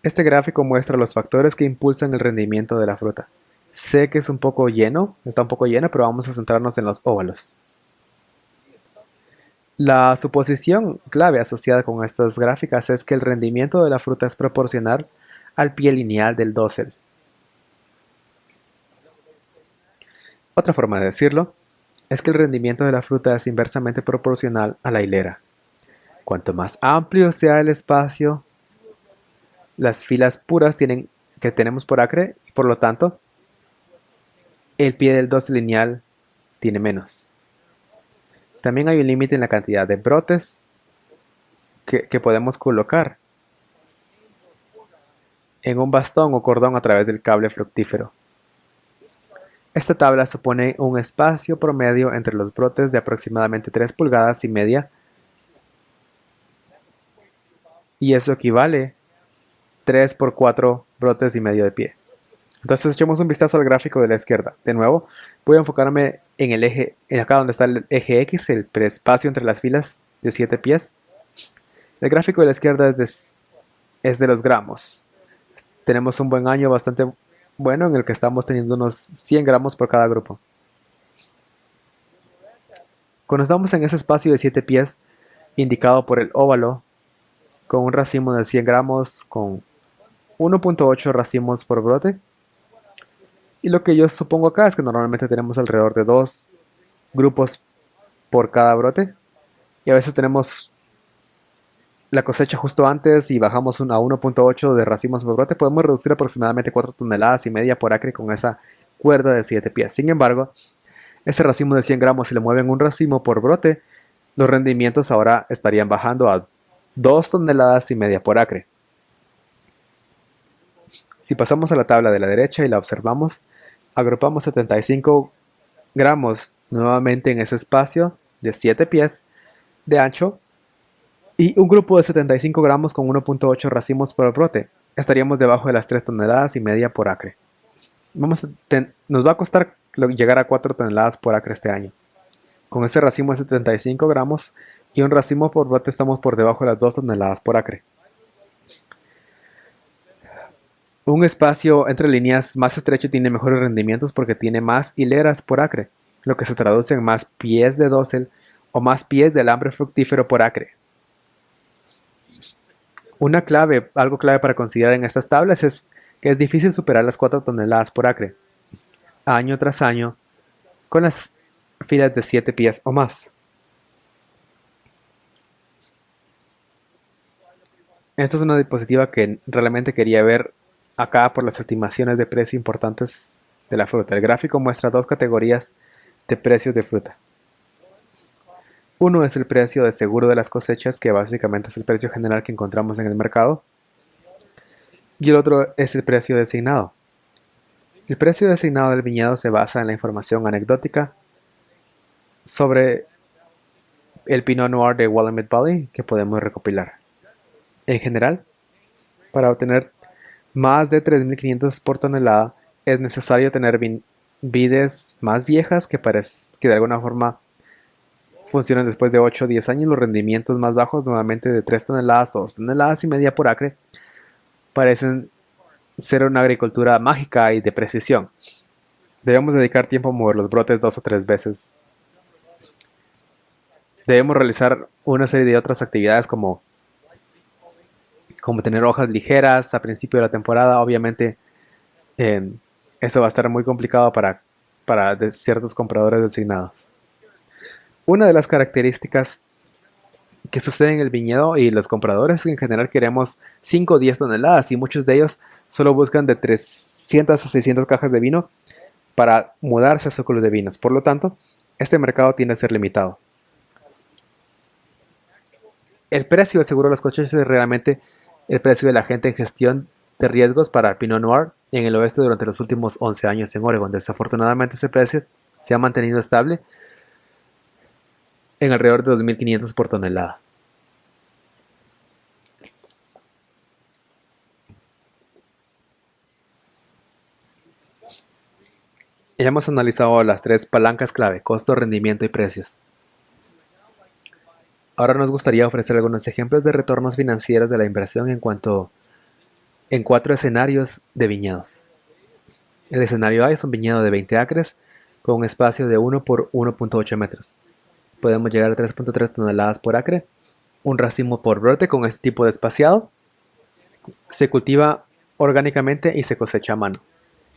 Este gráfico muestra los factores que impulsan el rendimiento de la fruta. Sé que es un poco lleno, está un poco lleno, pero vamos a centrarnos en los óvalos. La suposición clave asociada con estas gráficas es que el rendimiento de la fruta es proporcional al pie lineal del dosel. Otra forma de decirlo es que el rendimiento de la fruta es inversamente proporcional a la hilera. Cuanto más amplio sea el espacio, las filas puras que tenemos por acre, y por lo tanto, el pie del dosel lineal tiene menos. También hay un límite en la cantidad de brotes que podemos colocar en un bastón o cordón a través del cable fructífero. Esta tabla supone un espacio promedio entre los brotes de aproximadamente 3 pulgadas y media, y eso equivale 3 por 4 brotes y medio de pie. Entonces echemos un vistazo al gráfico de la izquierda. De nuevo, voy a enfocarme en el eje, acá donde está el eje X, el espacio entre las filas de 7 pies. El gráfico de la izquierda es de los gramos. Tenemos un buen año bastante bueno en el que estamos teniendo unos 100 gramos por cada grupo. Cuando estamos en ese espacio de 7 pies, indicado por el óvalo, con un racimo de 100 gramos con 1.8 racimos por brote, y lo que yo supongo acá es que normalmente tenemos alrededor de 2 grupos por cada brote, y a veces tenemos la cosecha justo antes y bajamos a 1.8 de racimos por brote, podemos reducir aproximadamente 4 toneladas y media por acre con esa cuerda de 7 pies. Sin embargo, ese racimo de 100 gramos, si le mueven un racimo por brote, los rendimientos ahora estarían bajando a 2 toneladas y media por acre. Si pasamos a la tabla de la derecha y la observamos, agrupamos 75 gramos nuevamente en ese espacio de 7 pies de ancho y un grupo de 75 gramos con 1.8 racimos por brote. Estaríamos debajo de las 3 toneladas y media por acre. Nos va a costar llegar a 4 toneladas por acre este año. Con ese racimo de 75 gramos y un racimo por brote estamos por debajo de las 2 toneladas por acre. Un espacio entre líneas más estrecho tiene mejores rendimientos porque tiene más hileras por acre, lo que se traduce en más pies de dosel o más pies de alambre fructífero por acre. Algo clave para considerar en estas tablas es que es difícil superar las 4 toneladas por acre, año tras año, con las filas de 7 pies o más. Esta es una diapositiva que realmente quería ver acá por las estimaciones de precio importantes de la fruta. El gráfico muestra dos categorías de precios de fruta. Uno es el precio de seguro de las cosechas, que básicamente es el precio general que encontramos en el mercado. Y el otro es el precio designado. El precio designado del viñedo se basa en la información anecdótica sobre el Pinot Noir de Willamette Valley que podemos recopilar. En general, para obtener más de 3.500 por tonelada, es necesario tener vides más viejas que de alguna forma funcionan después de 8 o 10 años. Los rendimientos más bajos, nuevamente de 3 toneladas o 2 toneladas y media por acre, parecen ser una agricultura mágica y de precisión. Debemos dedicar tiempo a mover los brotes 2 o 3 veces. Debemos realizar una serie de otras actividades como tener hojas ligeras a principio de la temporada. Obviamente, eh, eso va a estar muy complicado para ciertos compradores designados. Una de las características que sucede en el viñedo y los compradores es que en general queremos 5 o 10 toneladas y muchos de ellos solo buscan de 300 a 600 cajas de vino para mudarse a su club de vinos. Por lo tanto, este mercado tiende a ser limitado. El precio del seguro de las cosechas es realmente el precio de la gente en gestión de riesgos para Pinot Noir en el oeste durante los últimos 11 años en Oregon. Desafortunadamente ese precio se ha mantenido estable en alrededor de 2.500 por tonelada. Ya hemos analizado las tres palancas clave: costo, rendimiento y precios. Ahora nos gustaría ofrecer algunos ejemplos de retornos financieros de la inversión en 4 escenarios de viñedos. El escenario A es un viñedo de 20 acres con un espacio de 1 por 1.8 metros. Podemos llegar a 3.3 toneladas por acre. Un racimo por brote con este tipo de espaciado. Se cultiva orgánicamente y se cosecha a mano.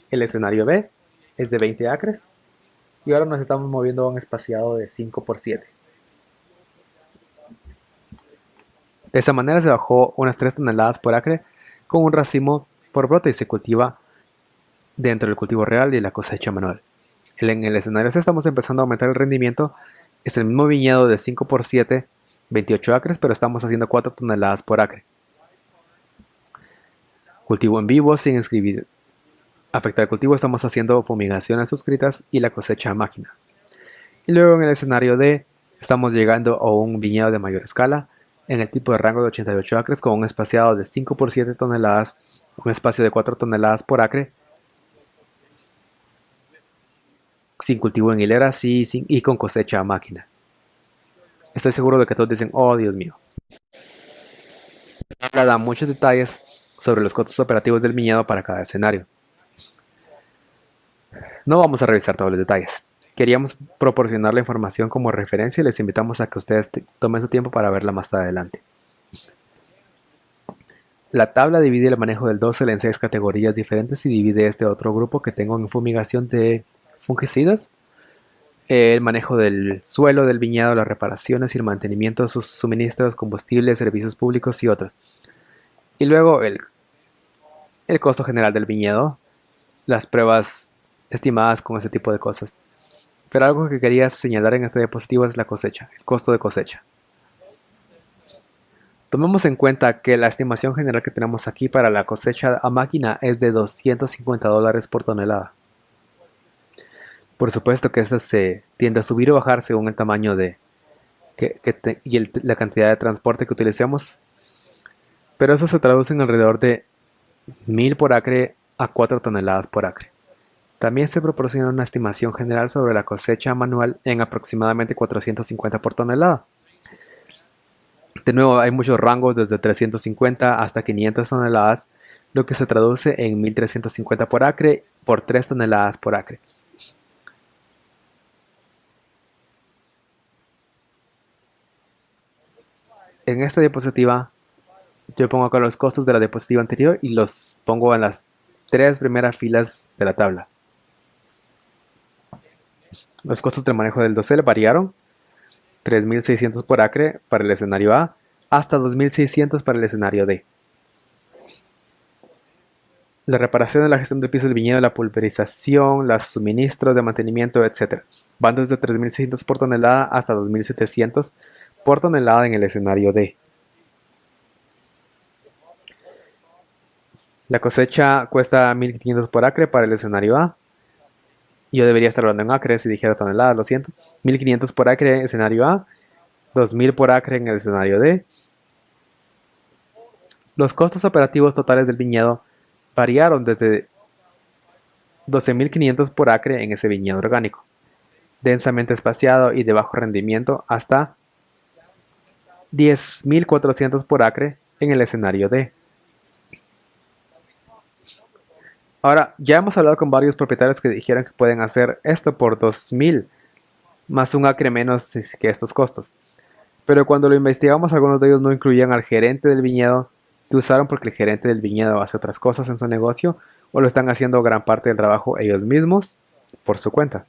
El escenario B es de 20 acres y ahora nos estamos moviendo a un espaciado de 5 por 7. De esa manera se bajó unas 3 toneladas por acre con un racimo por brote y se cultiva dentro del cultivo real y la cosecha manual. En el escenario C estamos empezando a aumentar el rendimiento. Es el mismo viñedo de 5 por 7, 28 acres, pero estamos haciendo 4 toneladas por acre. Cultivo en vivo sin inscribir. Afectar el cultivo, estamos haciendo fumigaciones suscritas y la cosecha a máquina. Y luego en el escenario D estamos llegando a un viñedo de mayor escala en el tipo de rango de 88 acres con un espaciado de 5 por 7 toneladas, un espacio de 4 toneladas por acre, sin cultivo en hileras y con cosecha a máquina. Estoy seguro de que todos dicen: oh Dios mío. Ahora da muchos detalles sobre los costos operativos del viñedo para cada escenario. No vamos a revisar todos los detalles. Queríamos proporcionar la información como referencia y les invitamos a que ustedes tomen su tiempo para verla más adelante. La tabla divide el manejo del dosel en 6 categorías diferentes y divide este otro grupo que tengo en fumigación de fungicidas, el manejo del suelo del viñedo, las reparaciones y el mantenimiento de sus suministros, combustibles, servicios públicos y otros. Y luego el costo general del viñedo, las pruebas estimadas con ese tipo de cosas. Pero algo que quería señalar en esta diapositiva es la cosecha, el costo de cosecha. Tomemos en cuenta que la estimación general que tenemos aquí para la cosecha a máquina es de $250 por tonelada. Por supuesto que esta se tiende a subir o bajar según el tamaño y la cantidad de transporte que utilicemos, pero eso se traduce en alrededor de 1.000 por acre a 4 toneladas por acre. También se proporciona una estimación general sobre la cosecha manual en aproximadamente 450 por tonelada. De nuevo, hay muchos rangos desde 350 hasta 500 toneladas, lo que se traduce en 1.350 por acre por 3 toneladas por acre. En esta diapositiva, yo pongo acá los costos de la diapositiva anterior y los pongo en las 3 primeras filas de la tabla. Los costos de manejo del dosel variaron: 3.600 por acre para el escenario A, hasta 2.600 para el escenario D. La reparación y la gestión del piso del viñedo, la pulverización, los suministros de mantenimiento, etc. Van desde 3.600 por tonelada hasta 2.700 por tonelada en el escenario D. La cosecha cuesta 1.500 por acre para el escenario A. Yo debería estar hablando en acres si dijera toneladas, lo siento. 1.500 por acre en el escenario A, 2.000 por acre en el escenario D. Los costos operativos totales del viñedo variaron desde 12.500 por acre en ese viñedo orgánico, densamente espaciado y de bajo rendimiento, hasta 10.400 por acre en el escenario D. Ahora, ya hemos hablado con varios propietarios que dijeron que pueden hacer esto por 2.000 más un acre menos que estos costos. Pero cuando lo investigamos, algunos de ellos no incluían al gerente del viñedo que usaron porque el gerente del viñedo hace otras cosas en su negocio o lo están haciendo gran parte del trabajo ellos mismos por su cuenta.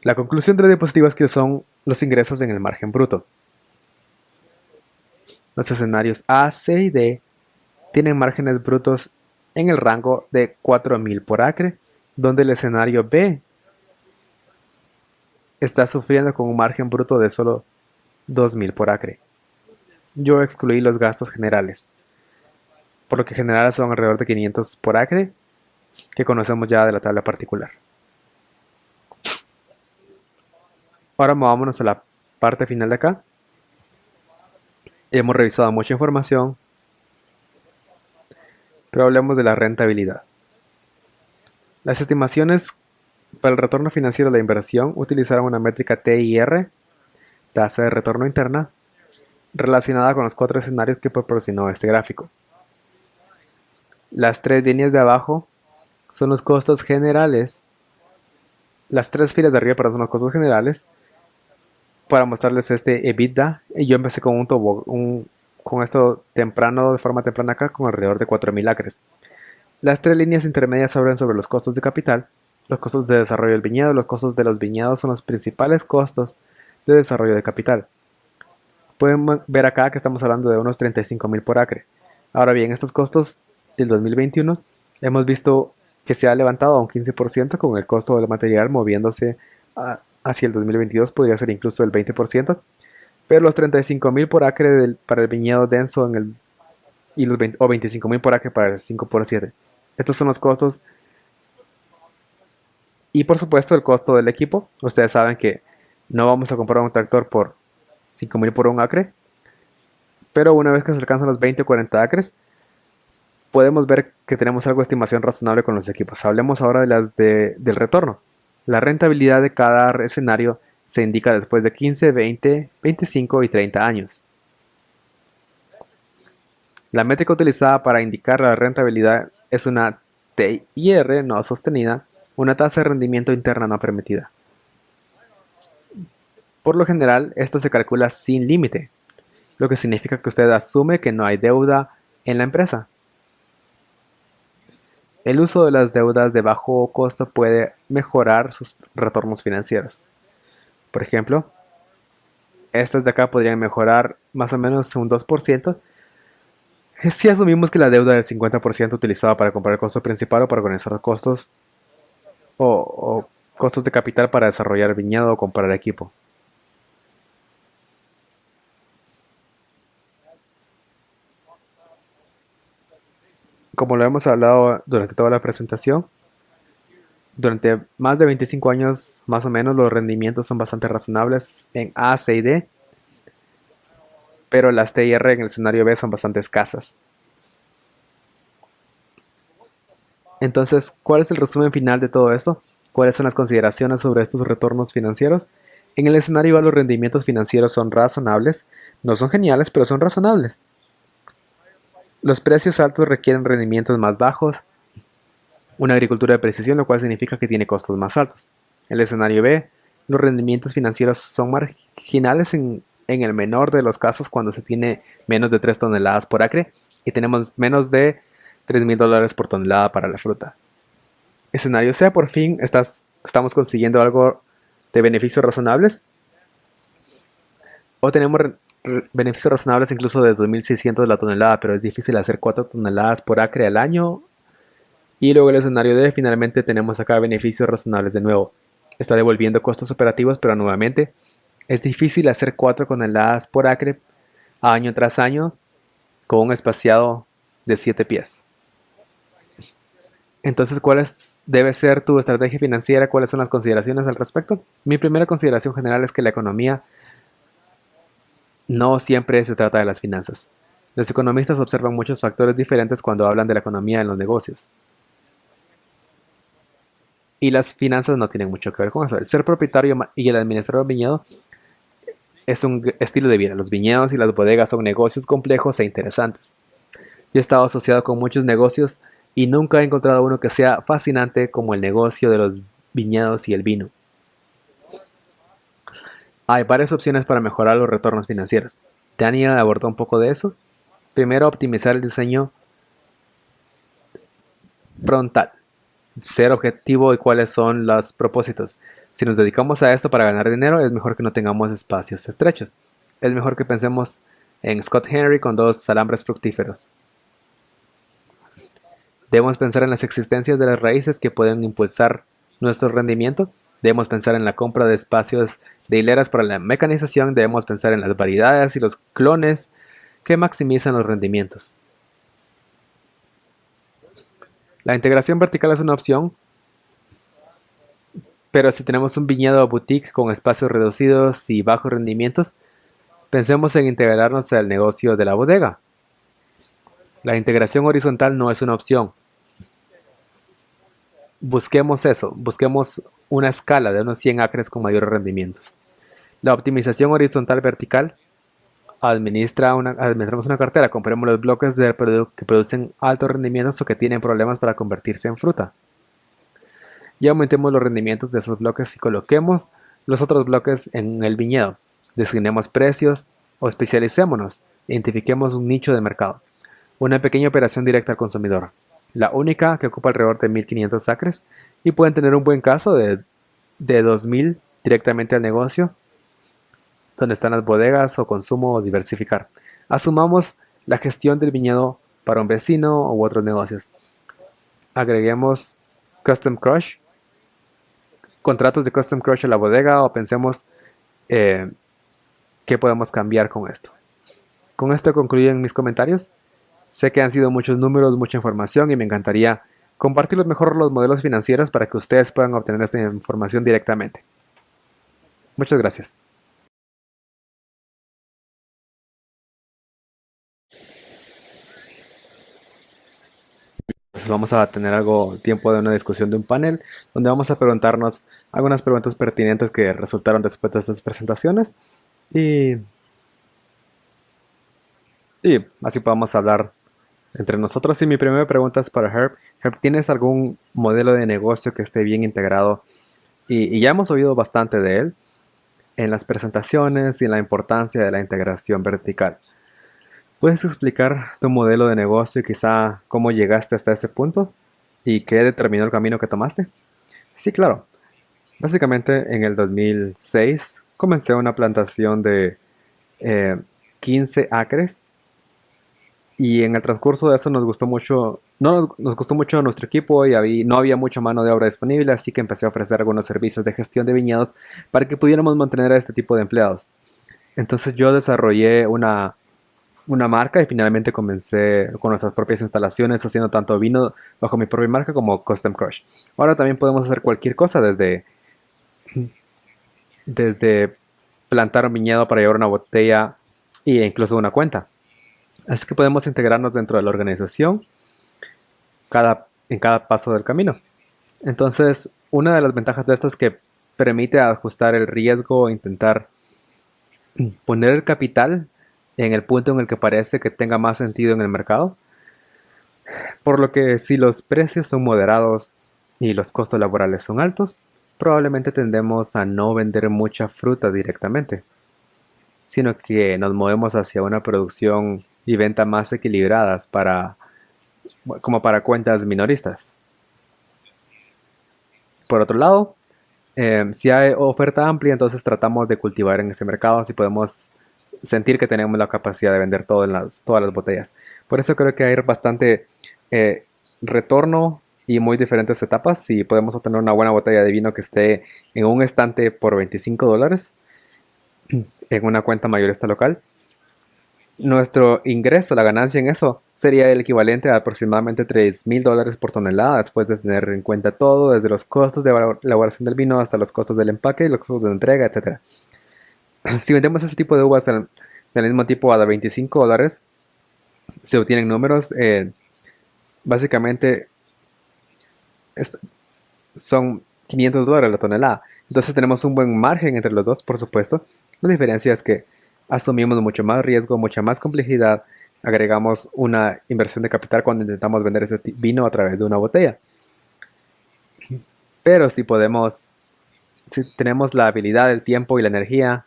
La conclusión de la diapositiva es que son los ingresos en el margen bruto. Los escenarios A, C y D tienen márgenes brutos en el rango de 4.000 por acre, donde el escenario B está sufriendo con un margen bruto de solo 2.000 por acre. Yo excluí los gastos generales, por lo que generales son alrededor de 500 por acre, que conocemos ya de la tabla particular. Ahora movámonos a la parte final de acá. Hemos revisado mucha información, pero hablemos de la rentabilidad. Las estimaciones para el retorno financiero de la inversión utilizaron una métrica TIR, tasa de retorno interna, relacionada con los 4 escenarios que proporcionó este gráfico. Las 3 líneas de abajo son los costos generales. Las 3 filas de arriba son los costos generales. Para mostrarles este EBITDA, yo empecé con con esto temprano, de forma temprana acá, con alrededor de 4.000 acres. Las 3 líneas intermedias hablan sobre los costos de capital, los costos de desarrollo del viñedo. Los costos de los viñedos son los principales costos de desarrollo de capital. Pueden ver acá que estamos hablando de unos 35.000 por acre. Ahora bien, estos costos del 2021 hemos visto que se ha levantado a un 15% con el costo del material moviéndose hacia el 2022, podría ser incluso el 20%, pero los 35.000 por acre para el viñedo denso o 25.000 por acre para el 5x7. Estos son los costos y por supuesto el costo del equipo. Ustedes saben que no vamos a comprar un tractor por 5.000 por un acre, pero una vez que se alcanzan los 20 o 40 acres, podemos ver que tenemos algo de estimación razonable con los equipos. Hablemos ahora del retorno. La rentabilidad de cada escenario se indica después de 15, 20, 25 y 30 años. La métrica utilizada para indicar la rentabilidad es una TIR no sostenida, una tasa de rendimiento interna no permitida. Por lo general, esto se calcula sin límite, lo que significa que usted asume que no hay deuda en la empresa. El uso de las deudas de bajo costo puede mejorar sus retornos financieros. Por ejemplo, estas de acá podrían mejorar más o menos un 2% si asumimos que la deuda del 50% utilizada para comprar el costo principal o para organizar los costos o costos de capital para desarrollar el viñedo o comprar equipo. Como lo hemos hablado durante toda la presentación, durante más de 25 años más o menos los rendimientos son bastante razonables en A, C y D, pero las TIR en el escenario B son bastante escasas. Entonces, ¿cuál es el resumen final de todo esto? ¿Cuáles son las consideraciones sobre estos retornos financieros? En el escenario A los rendimientos financieros son razonables, no son geniales, pero son razonables. Los precios altos requieren rendimientos más bajos, una agricultura de precisión, lo cual significa que tiene costos más altos. En el escenario B, los rendimientos financieros son marginales en el menor de los casos cuando se tiene menos de 3 toneladas por acre y tenemos menos de $3.000 por tonelada para la fruta. Escenario C, por fin, estamos consiguiendo algo de beneficios razonables. O tenemos beneficios razonables incluso de 2.600 la tonelada, pero es difícil hacer 4 toneladas por acre al año. Y luego el escenario D, finalmente tenemos acá beneficios razonables de nuevo. Está devolviendo costos operativos, pero nuevamente es difícil hacer 4 toneladas por acre año tras año con un espaciado de 7 pies. Entonces, debe ser tu estrategia financiera? ¿Cuáles son las consideraciones al respecto? Mi primera consideración general es que la economía no siempre se trata de las finanzas. Los economistas observan muchos factores diferentes cuando hablan de la economía en los negocios. Y las finanzas no tienen mucho que ver con eso. El ser propietario y el administrador de un viñedo es un estilo de vida. Los viñedos y las bodegas son negocios complejos e interesantes. Yo he estado asociado con muchos negocios y nunca he encontrado uno que sea fascinante como el negocio de los viñedos y el vino. Hay varias opciones para mejorar los retornos financieros. Daniel abordó un poco de eso. Primero, optimizar el diseño frontal. Ser objetivo y cuáles son los propósitos. Si nos dedicamos a esto para ganar dinero, es mejor que no tengamos espacios estrechos. Es mejor que pensemos en Scott Henry con 2 alambres fructíferos. Debemos pensar en las existencias de las raíces que pueden impulsar nuestro rendimiento. Debemos pensar en la compra de espacios de hileras para la mecanización. Debemos pensar en las variedades y los clones que maximizan los rendimientos. La integración vertical es una opción, pero si tenemos un viñedo boutique con espacios reducidos y bajos rendimientos, pensemos en integrarnos al negocio de la bodega. La integración horizontal no es una opción. Busquemos eso, busquemos una escala de unos 100 acres con mayores rendimientos. La optimización horizontal vertical, administramos una cartera, compremos los bloques que producen altos rendimientos o que tienen problemas para convertirse en fruta. Y aumentemos los rendimientos de esos bloques y coloquemos los otros bloques en el viñedo. Designemos precios o especialicémonos. Identifiquemos un nicho de mercado. Una pequeña operación directa al consumidor. La única que ocupa alrededor de 1.500 acres y pueden tener un buen caso de 2.000 directamente al negocio, donde están las bodegas o consumo o diversificar. Asumamos la gestión del viñedo para un vecino u otros negocios. Agreguemos Custom Crush, contratos de Custom Crush a la bodega o pensemos qué podemos cambiar con esto. Con esto concluyen mis comentarios. Sé que han sido muchos números, mucha información y me encantaría compartirlos mejor los modelos financieros para que ustedes puedan obtener esta información directamente. Muchas gracias. Entonces vamos a tener algo tiempo de una discusión de un panel donde vamos a preguntarnos algunas preguntas pertinentes que resultaron después de estas presentaciones y, y así podamos hablar entre nosotros. Y mi primera pregunta es para Herb. Herb, ¿tienes algún modelo de negocio que esté bien integrado? Y ya hemos oído bastante de él en las presentaciones y en la importancia de la integración vertical. ¿Puedes explicar tu modelo de negocio y quizá cómo llegaste hasta ese punto? ¿Y qué determinó el camino que tomaste? Sí, claro. Básicamente en el 2006 comencé una plantación de 15 acres y en el transcurso de eso nos gustó mucho, no nos gustó mucho nuestro equipo y no había mucha mano de obra disponible, así que empecé a ofrecer algunos servicios de gestión de viñedos para que pudiéramos mantener a este tipo de empleados. Entonces yo desarrollé una marca y finalmente comencé con nuestras propias instalaciones haciendo tanto vino bajo mi propia marca como Custom Crush. Ahora también podemos hacer cualquier cosa desde plantar un viñedo para llevar una botella e incluso una cuenta. Así que podemos integrarnos dentro de la organización en cada paso del camino. Entonces, una de las ventajas de esto es que permite ajustar el riesgo, intentar poner el capital en el punto en el que parece que tenga más sentido en el mercado. Por lo que si los precios son moderados y los costos laborales son altos, probablemente tendemos a no vender mucha fruta directamente, sino que nos movemos hacia una producción y venta más equilibradas como para cuentas minoristas. Por otro lado, si hay oferta amplia, entonces tratamos de cultivar en ese mercado. Si podemos sentir que tenemos la capacidad de vender todo en todas las botellas. Por eso creo que hay bastante eh, retorno y muy diferentes etapas. Si podemos obtener una buena botella de vino que esté en un estante por $25 en una cuenta mayorista local, nuestro ingreso, la ganancia en eso, sería el equivalente a aproximadamente $3,000 por tonelada, después de tener en cuenta todo, desde los costos de elaboración del vino hasta los costos del empaque, los costos de entrega, etcétera. Si vendemos ese tipo de uvas del mismo tipo a $25, se obtienen números, básicamente es- son $500 la tonelada. Entonces tenemos un buen margen entre los dos, por supuesto. La diferencia es que asumimos mucho más riesgo, mucha más complejidad, agregamos una inversión de capital cuando intentamos vender ese vino a través de una botella. Pero si tenemos la habilidad, el tiempo y la energía,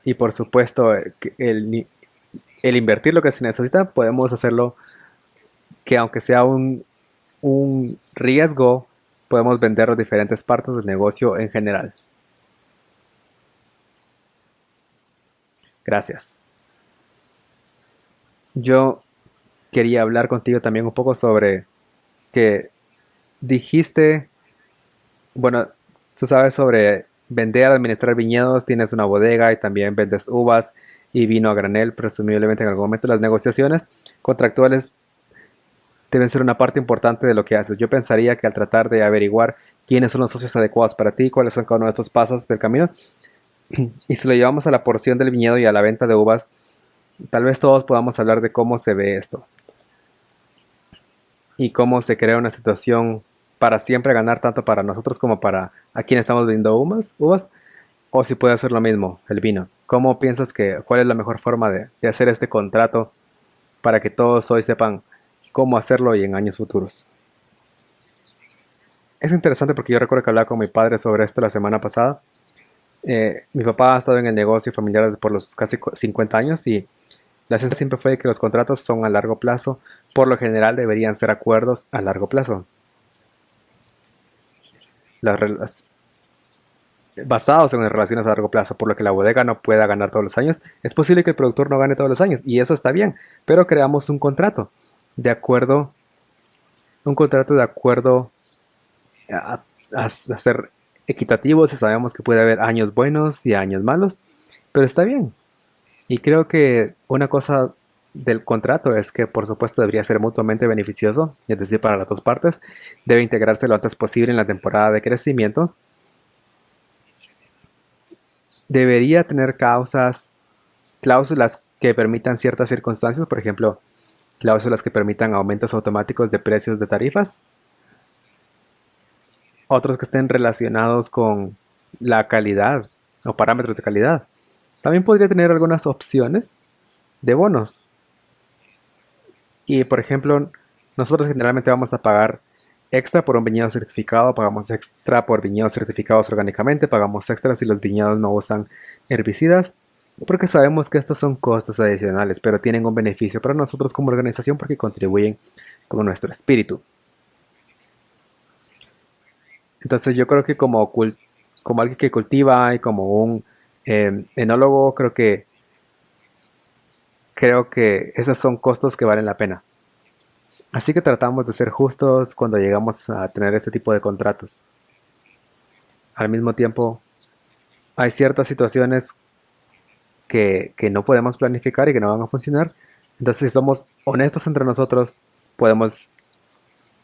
y por supuesto el invertir lo que se necesita, podemos hacerlo que aunque sea un riesgo, podemos vender las diferentes partes del negocio en general. Gracias. Yo quería hablar contigo también un poco sobre que dijiste, bueno, tú sabes sobre vender, administrar viñedos, tienes una bodega y también vendes uvas y vino a granel, presumiblemente en algún momento las negociaciones contractuales deben ser una parte importante de lo que haces. Yo pensaría que al tratar de averiguar quiénes son los socios adecuados para ti, cuáles son cada uno de estos pasos del camino, y si lo llevamos a la porción del viñedo y a la venta de uvas, tal vez todos podamos hablar de cómo se ve esto y cómo se crea una situación para siempre ganar tanto para nosotros como para a quien estamos vendiendo uvas, o si puede hacer lo mismo, el vino. ¿Cómo piensas cuál es la mejor forma de hacer este contrato para que todos hoy sepan cómo hacerlo y en años futuros? Es interesante porque yo recuerdo que hablaba con mi padre sobre esto la semana pasada. Mi papá ha estado en el negocio familiar por los casi 50 años y la sensación siempre fue que los contratos son a largo plazo. Por lo general deberían ser acuerdos a largo plazo. Las, basados en las relaciones a largo plazo, por lo que la bodega no pueda ganar todos los años. Es posible que el productor no gane todos los años y eso está bien, pero creamos de acuerdo, un contrato de acuerdo a ser equitativos y sabemos que puede haber años buenos y años malos, pero está bien. Y creo que una cosa del contrato es que por supuesto debería ser mutuamente beneficioso, es decir, para las dos partes, debe integrarse lo antes posible en la temporada de crecimiento, debería tener cláusulas que permitan ciertas circunstancias, por ejemplo, cláusulas que permitan aumentos automáticos de precios de tarifas, otros que estén relacionados con la calidad o parámetros de calidad. También podría tener algunas opciones de bonos. Y por ejemplo, nosotros generalmente vamos a pagar extra por un viñedo certificado, pagamos extra por viñedos certificados orgánicamente, pagamos extra si los viñedos no usan herbicidas, porque sabemos que estos son costos adicionales, pero tienen un beneficio para nosotros como organización porque contribuyen con nuestro espíritu. Entonces yo creo que como alguien que cultiva y como un enólogo, creo que esos son costos que valen la pena. Así que tratamos de ser justos cuando llegamos a tener este tipo de contratos. Al mismo tiempo, hay ciertas situaciones que no podemos planificar y que no van a funcionar. Entonces, si somos honestos entre nosotros, podemos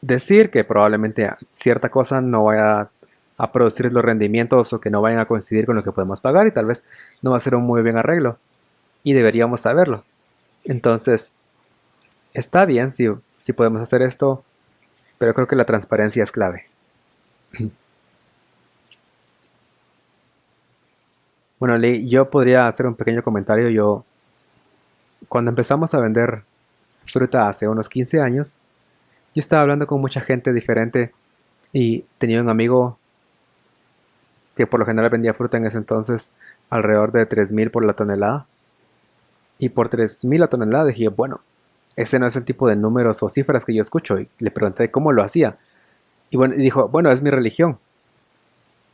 decir que probablemente cierta cosa no vaya a producir los rendimientos o que no vayan a coincidir con lo que podemos pagar y tal vez no va a ser un muy buen arreglo. Y deberíamos saberlo. Entonces, está bien si podemos hacer esto, pero creo que la transparencia es clave. Bueno, Lee, yo podría hacer un pequeño comentario. Cuando empezamos a vender fruta hace unos 15 años, yo estaba hablando con mucha gente diferente y tenía un amigo que por lo general vendía fruta en ese entonces alrededor de 3,000 por la tonelada. Y por 3,000 la tonelada dije, bueno, ese no es el tipo de números o cifras que yo escucho. Y le pregunté cómo lo hacía. Y bueno, y dijo, bueno, es mi religión.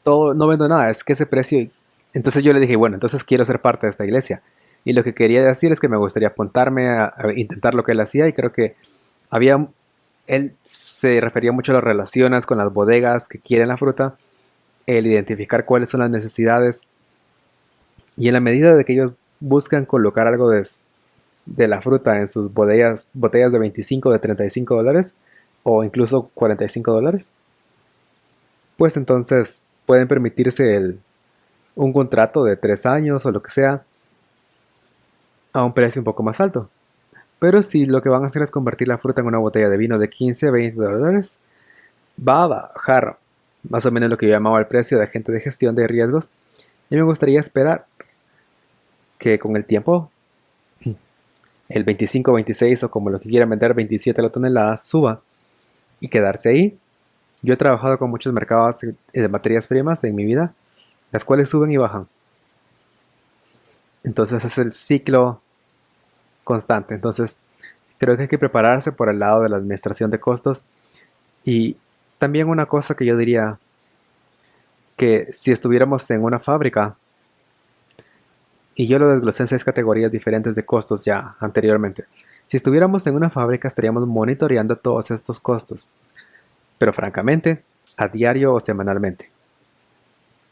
Todo, no vendo nada, es que ese precio Entonces yo le dije, bueno, entonces quiero ser parte de esta iglesia. Y lo que quería decir es que me gustaría apuntarme a intentar lo que él hacía y creo que había, él se refería mucho a las relaciones con las bodegas que quieren la fruta, el identificar cuáles son las necesidades y en la medida de que ellos buscan colocar algo de la fruta en sus botellas de 25, de $35 o incluso $45, pues entonces pueden permitirse un contrato de 3 años o lo que sea a un precio un poco más alto. Pero si lo que van a hacer es convertir la fruta en una botella de vino de 15 a $20, va a bajar más o menos lo que yo llamaba el precio de agente de gestión de riesgos. Y me gustaría esperar que con el tiempo el 25, 26 o como lo que quieran vender 27 la tonelada suba y quedarse ahí. Yo he trabajado con muchos mercados de materias primas en mi vida, las cuales suben y bajan. Entonces es el ciclo constante. Entonces creo que hay que prepararse por el lado de la administración de costos. Y también una cosa que yo diría, que si estuviéramos en una fábrica, y yo lo desglosé en 6 categorías diferentes de costos ya anteriormente, si estuviéramos en una fábrica estaríamos monitoreando todos estos costos, pero francamente, a diario o semanalmente.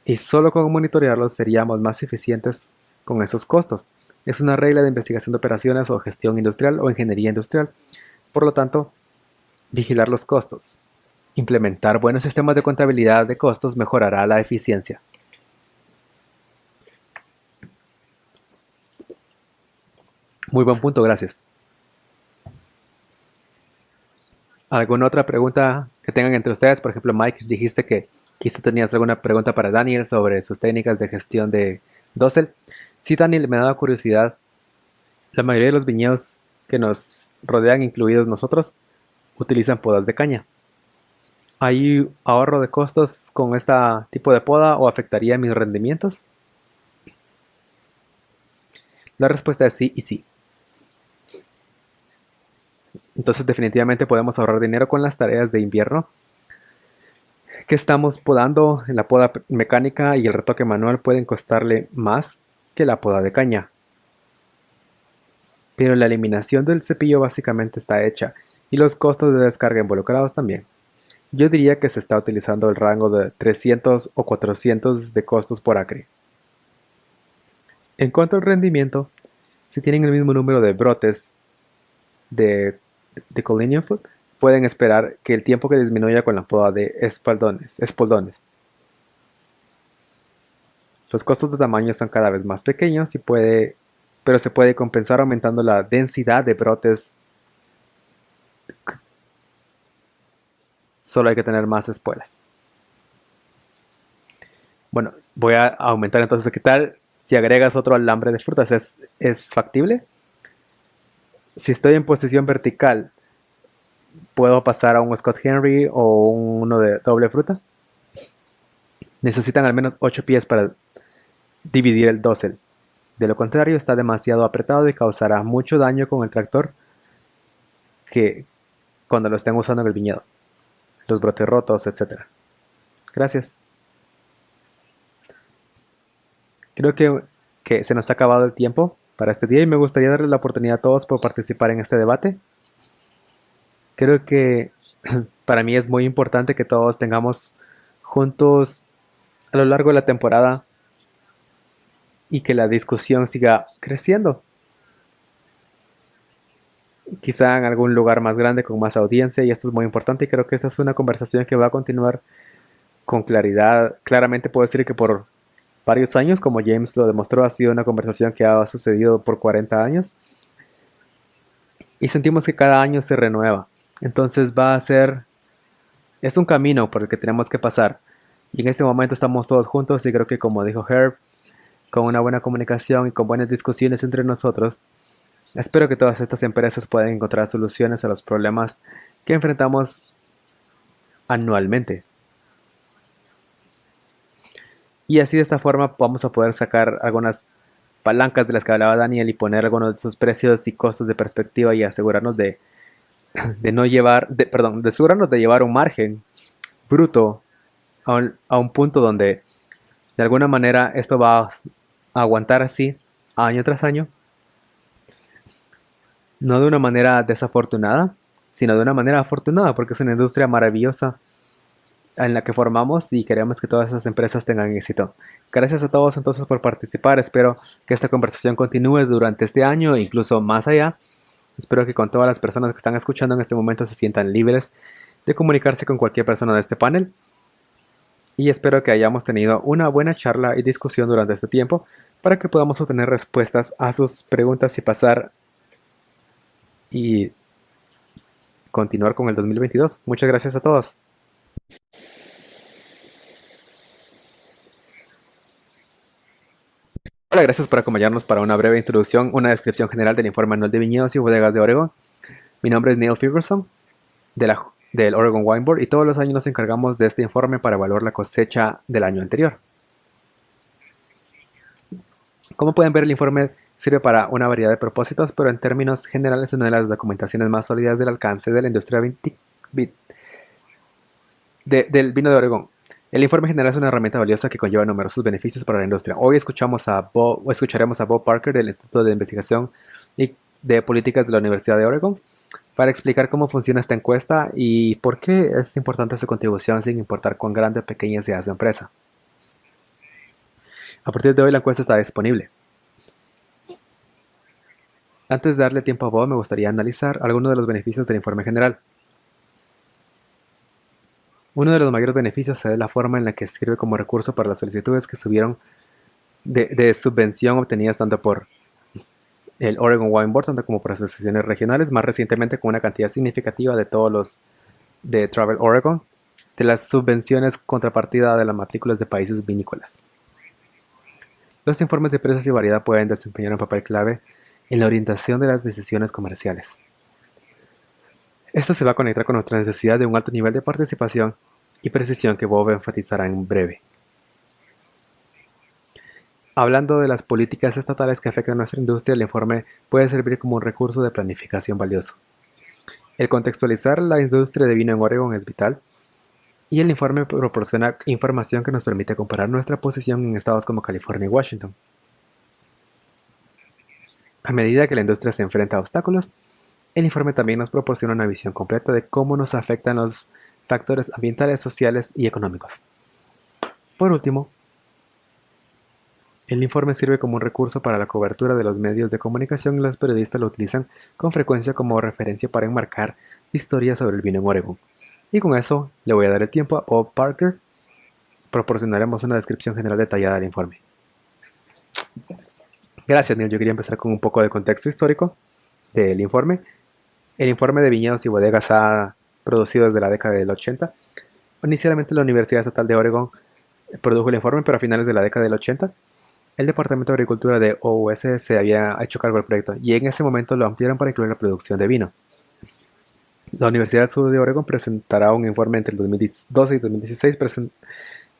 Y solo con monitorearlos seríamos más eficientes con esos costos. Es una regla de investigación de operaciones o gestión industrial o ingeniería industrial. Por lo tanto, vigilar los costos. Implementar buenos sistemas de contabilidad de costos mejorará la eficiencia. Muy buen punto, gracias. ¿Alguna otra pregunta que tengan entre ustedes? Por ejemplo, Mike, dijiste que quizá tenías alguna pregunta para Daniel sobre sus técnicas de gestión de dosel. Sí, Daniel, me daba curiosidad. La mayoría de los viñedos que nos rodean, incluidos nosotros, utilizan podas de caña. ¿Hay ahorro de costos con este tipo de poda o afectaría mis rendimientos? La respuesta es sí y sí. Entonces definitivamente podemos ahorrar dinero con las tareas de invierno que estamos podando. En la poda mecánica y el retoque manual pueden costarle más que la poda de caña. Pero la eliminación del cepillo básicamente está hecha y los costos de descarga involucrados también. Yo diría que se está utilizando el rango de 300 o 400 de costos por acre. En cuanto al rendimiento, si tienen el mismo número de brotes de Collinion Foot, pueden esperar que el tiempo que disminuya con la poda de espoldones. Los costos de tamaño son cada vez más pequeños pero se puede compensar aumentando la densidad de brotes. Solo hay que tener más espuelas. Bueno, voy a aumentar entonces. ¿Qué tal si agregas otro alambre de frutas? ¿Es factible? Si estoy en posición vertical, ¿puedo pasar a un Scott Henry o uno de doble fruta? Necesitan al menos 8 pies para dividir el dosel. De lo contrario, está demasiado apretado y causará mucho daño con el tractor que cuando lo estén usando en el viñedo. Los brotes rotos, etc. Gracias. Creo que se nos ha acabado el tiempo para este día y me gustaría darle la oportunidad a todos por participar en este debate. Creo que para mí es muy importante que todos tengamos juntos a lo largo de la temporada y que la discusión siga creciendo. Quizá en algún lugar más grande con más audiencia y esto es muy importante y creo que esta es una conversación que va a continuar con claridad. Claramente puedo decir que por varios años, como James lo demostró, ha sido una conversación que ha sucedido por 40 años y sentimos que cada año se renueva. Entonces es un camino por el que tenemos que pasar y en este momento estamos todos juntos y creo que como dijo Herb, con una buena comunicación y con buenas discusiones entre nosotros, espero que todas estas empresas puedan encontrar soluciones a los problemas que enfrentamos anualmente. Y así de esta forma vamos a poder sacar algunas palancas de las que hablaba Daniel y poner algunos de esos precios y costos de perspectiva y asegurarnos de no llevar, perdón, de asegurarnos de llevar un margen bruto a un punto donde De alguna manera esto va a aguantar así año tras año, no de una manera desafortunada, sino de una manera afortunada, porque es una industria maravillosa en la que formamos y queremos que todas esas empresas tengan éxito. Gracias a todos entonces por participar. Espero que esta conversación continúe durante este año e incluso más allá. Espero que con todas las personas que están escuchando en este momento se sientan libres de comunicarse con cualquier persona de este panel. Y espero que hayamos tenido una buena charla y discusión durante este tiempo para que podamos obtener respuestas a sus preguntas y pasar y continuar con el 2022. Muchas gracias a todos. Hola, gracias por acompañarnos para una breve introducción, una descripción general del informe anual de viñedos y bodegas de Oregon. Mi nombre es Neil Ferguson del Oregon Wine Board y todos los años nos encargamos de este informe para evaluar la cosecha del año anterior. Como pueden ver, el informe sirve para una variedad de propósitos, pero en términos generales es una de las documentaciones más sólidas del alcance de la industria del vino de Oregón. El informe general es una herramienta valiosa que conlleva numerosos beneficios para la industria. Hoy escucharemos a Bob Parker del Instituto de Investigación y de Políticas de la Universidad de Oregon para explicar cómo funciona esta encuesta y por qué es importante su contribución sin importar cuán grande o pequeña sea su empresa. A partir de hoy la encuesta está disponible. Antes de darle tiempo a Bob, me gustaría analizar algunos de los beneficios del informe general. Uno de los mayores beneficios es la forma en la que sirve como recurso para las solicitudes que subieron de subvención obtenidas tanto por el Oregon Wine Board tanto como por asociaciones regionales, más recientemente con una cantidad significativa de todos los de Travel Oregon, de las subvenciones contrapartida de las matrículas de países vinícolas. Los informes de precios y variedad pueden desempeñar un papel clave en la orientación de las decisiones comerciales. Esto se va a conectar con nuestra necesidad de un alto nivel de participación y precisión que Bob enfatizará en breve. Hablando de las políticas estatales que afectan a nuestra industria, el informe puede servir como un recurso de planificación valioso. El contextualizar la industria de vino en Oregon es vital, y el informe proporciona información que nos permite comparar nuestra posición en estados como California y Washington. A medida que la industria se enfrenta a obstáculos, el informe también nos proporciona una visión completa de cómo nos afectan los factores ambientales, sociales y económicos. Por último, el informe sirve como un recurso para la cobertura de los medios de comunicación y los periodistas lo utilizan con frecuencia como referencia para enmarcar historias sobre el vino en Oregon. Y con eso le voy a dar el tiempo a Bob Parker. Proporcionaremos una descripción general detallada del informe. Gracias, Neil. Yo quería empezar con un poco de contexto histórico del informe. El informe de viñedos y bodegas ha producido desde la década del 80. Inicialmente la Universidad Estatal de Oregon produjo el informe, pero a finales de la década del 80 el Departamento de Agricultura de OUS se había hecho cargo del proyecto y en ese momento lo ampliaron para incluir la producción de vino. La Universidad del Sur de Oregon presentará un informe entre el 2012 y 2016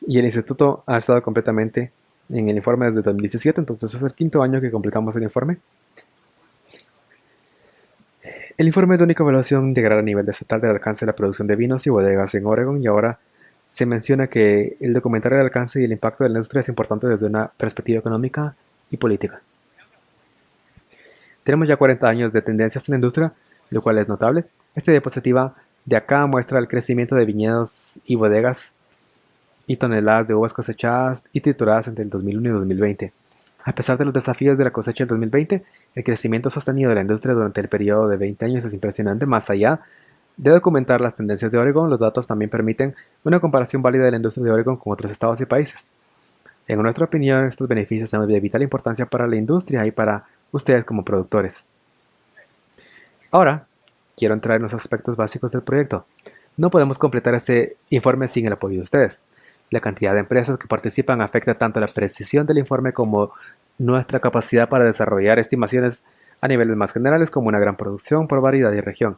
y el instituto ha estado completamente en el informe desde 2017, entonces es el quinto año que completamos el informe. El informe es la única evaluación integral a nivel estatal del alcance de la producción de vinos y bodegas en Oregon y ahora se menciona que el documentar el alcance y el impacto de la industria es importante desde una perspectiva económica y política. Tenemos ya 40 años de tendencias en la industria, lo cual es notable. Esta diapositiva de acá muestra el crecimiento de viñedos y bodegas y toneladas de uvas cosechadas y trituradas entre el 2001 y 2020. A pesar de los desafíos de la cosecha del 2020, el crecimiento sostenido de la industria durante el periodo de 20 años es impresionante. Más allá de documentar las tendencias de Oregon, los datos también permiten una comparación válida de la industria de Oregon con otros estados y países. En nuestra opinión, estos beneficios son de vital importancia para la industria y para ustedes como productores. Ahora, quiero entrar en los aspectos básicos del proyecto. No podemos completar este informe sin el apoyo de ustedes. La cantidad de empresas que participan afecta tanto la precisión del informe como nuestra capacidad para desarrollar estimaciones a niveles más generales como una gran producción por variedad y región.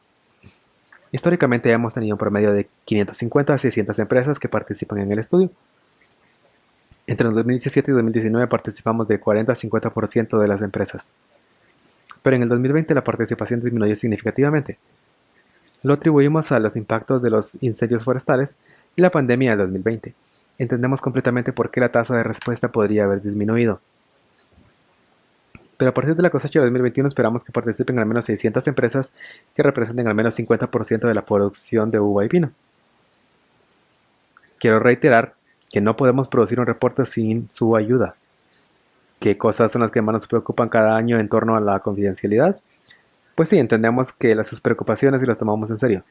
Históricamente hemos tenido un promedio de 550 a 600 empresas que participan en el estudio. Entre el 2017 y 2019 participamos del 40 a 50% de las empresas. Pero en el 2020 la participación disminuyó significativamente. Lo atribuimos a los impactos de los incendios forestales y la pandemia del 2020. entendemos completamente por qué la tasa de respuesta podría haber disminuido. Pero a partir de la cosecha de 2021 esperamos que participen al menos 600 empresas que representen al menos 50% de la producción de uva y vino. Quiero reiterar que no podemos producir un reporte sin su ayuda. ¿Qué cosas son las que más nos preocupan cada año en torno a la confidencialidad? Pues sí, entendemos que sus preocupaciones y las tomamos en serio.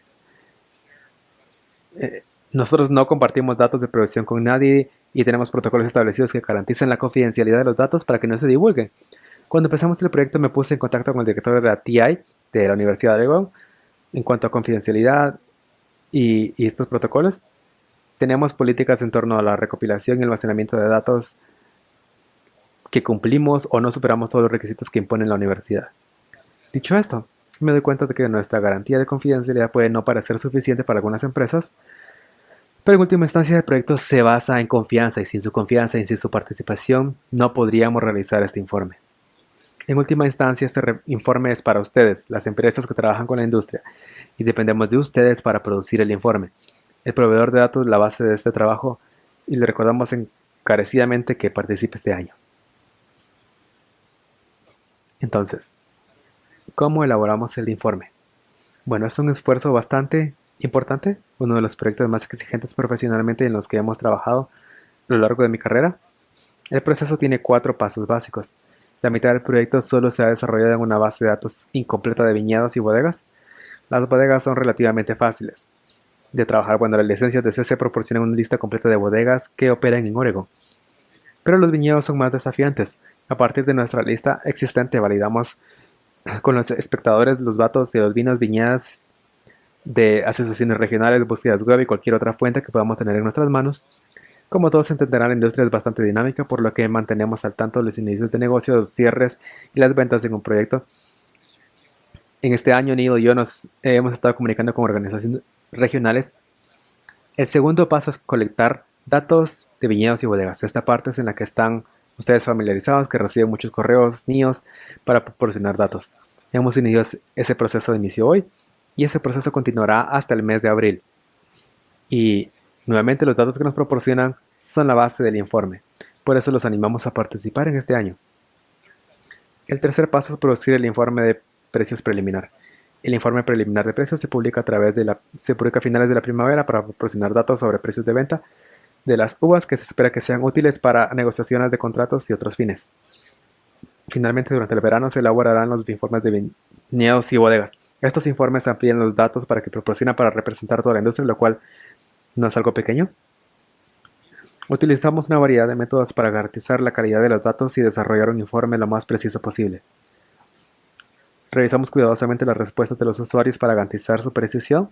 Nosotros no compartimos datos de producción con nadie y tenemos protocolos establecidos que garantizan la confidencialidad de los datos para que no se divulguen. Cuando empezamos el proyecto me puse en contacto con el director de la TI de la Universidad de Oregon en cuanto a confidencialidad y estos protocolos. Tenemos políticas en torno a la recopilación y almacenamiento de datos que cumplimos o no superamos todos los requisitos que impone la universidad. Dicho esto, me doy cuenta de que nuestra garantía de confidencialidad puede no parecer suficiente para algunas empresas, pero en última instancia el proyecto se basa en confianza y sin su confianza y sin su participación no podríamos realizar este informe. En última instancia, este informe es para ustedes, las empresas que trabajan con la industria, y dependemos de ustedes para producir el informe. El proveedor de datos es la base de este trabajo y le recordamos encarecidamente que participe este año. Entonces, ¿cómo elaboramos el informe? Bueno, es un esfuerzo bastante importante, uno de los proyectos más exigentes profesionalmente en los que hemos trabajado a lo largo de mi carrera. El proceso tiene 4 pasos básicos. La mitad del proyecto solo se ha desarrollado en una base de datos incompleta de viñedos y bodegas. Las bodegas son relativamente fáciles de trabajar cuando las licencias de CC proporcionan una lista completa de bodegas que operan en Oregon. Pero los viñedos son más desafiantes. A partir de nuestra lista existente validamos con los espectadores los datos de los vinos, viñedas, de asociaciones regionales, búsquedas web y cualquier otra fuente que podamos tener en nuestras manos. Como todos entenderán, la industria es bastante dinámica, por lo que mantenemos al tanto los inicios de negocio, los cierres y las ventas en un proyecto. En este año, Neil y yo nos hemos estado comunicando con organizaciones regionales. El segundo paso es colectar datos de viñedos y bodegas. Esta parte es en la que están ustedes familiarizados, que reciben muchos correos míos para proporcionar datos. Hemos iniciado ese proceso de inicio hoy y ese proceso continuará hasta el mes de abril. Y nuevamente los datos que nos proporcionan son la base del informe. Por eso los animamos a participar en este año. El tercer paso es producir el informe de precios preliminar. El informe preliminar de precios se publica a finales de la primavera para proporcionar datos sobre precios de venta de las uvas que se espera que sean útiles para negociaciones de contratos y otros fines. Finalmente, durante el verano se elaborarán los informes de viñedos y bodegas. Estos informes amplían los datos para que proporcionan para representar toda la industria, lo cual no es algo pequeño. Utilizamos una variedad de métodos para garantizar la calidad de los datos y desarrollar un informe lo más preciso posible. Revisamos cuidadosamente las respuestas de los usuarios para garantizar su precisión.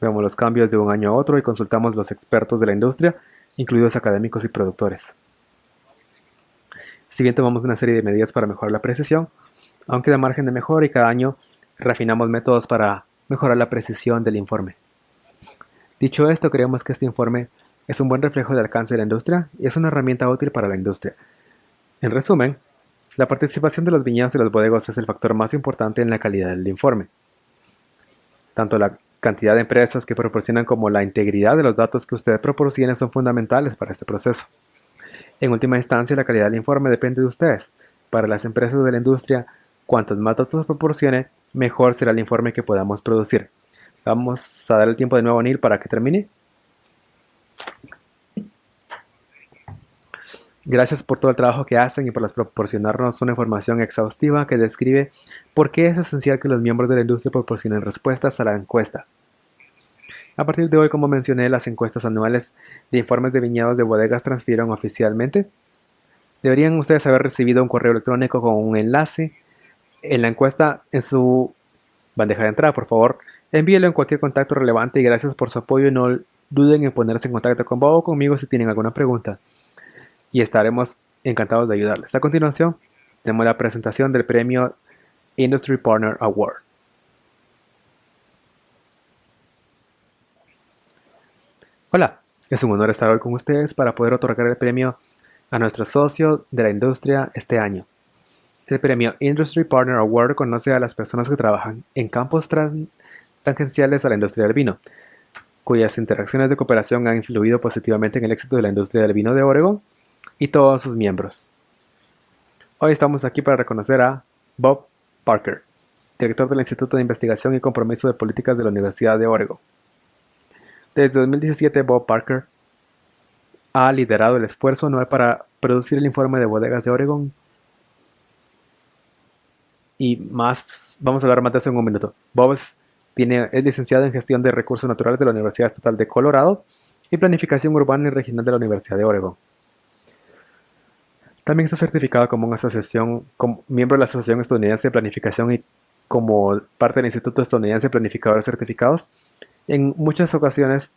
Vemos los cambios de un año a otro y consultamos los expertos de la industria, incluidos académicos y productores. Si bien tomamos una serie de medidas para mejorar la precisión, aún queda margen de mejora y cada año refinamos métodos para mejorar la precisión del informe. Dicho esto, creemos que este informe es un buen reflejo del alcance de la industria y es una herramienta útil para la industria. En resumen, la participación de los viñedos y los bodegas es el factor más importante en la calidad del informe. Tanto la cantidad de empresas que proporcionan como la integridad de los datos que usted proporcione son fundamentales para este proceso. En última instancia, la calidad del informe depende de ustedes. Para las empresas de la industria, cuantos más datos proporcione, mejor será el informe que podamos producir. Vamos a dar el tiempo de nuevo a Neil para que termine. Gracias por todo el trabajo que hacen y por proporcionarnos una información exhaustiva que describe por qué es esencial que los miembros de la industria proporcionen respuestas a la encuesta. A partir de hoy, como mencioné, las encuestas anuales de informes de viñedos de bodegas transfirieron oficialmente. Deberían ustedes haber recibido un correo electrónico con un enlace en la encuesta en su bandeja de entrada. Por favor, envíelo en cualquier contacto relevante y gracias por su apoyo. No duden en ponerse en contacto con Bob o conmigo si tienen alguna pregunta y estaremos encantados de ayudarles. A continuación, tenemos la presentación del premio Industry Partner Award. Hola, es un honor estar hoy con ustedes para poder otorgar el premio a nuestros socios de la industria este año. El premio Industry Partner Award reconoce a las personas que trabajan en campos tangenciales a la industria del vino. cuyas interacciones de cooperación han influido positivamente en el éxito de la industria del vino de Oregon y todos sus miembros. Hoy estamos aquí para reconocer a Bob Parker, director del Instituto de Investigación y Compromiso de Políticas de la Universidad de Oregon. Desde 2017, Bob Parker ha liderado el esfuerzo anual para producir el informe de bodegas de Oregon. Y más, vamos a hablar más de eso en un minuto. Bob es licenciado en Gestión de Recursos Naturales de la Universidad Estatal de Colorado y Planificación Urbana y Regional de la Universidad de Oregon. También está certificado como miembro de la Asociación Estadounidense de Planificación y como parte del Instituto Estadounidense de Planificadores Certificados. En muchas ocasiones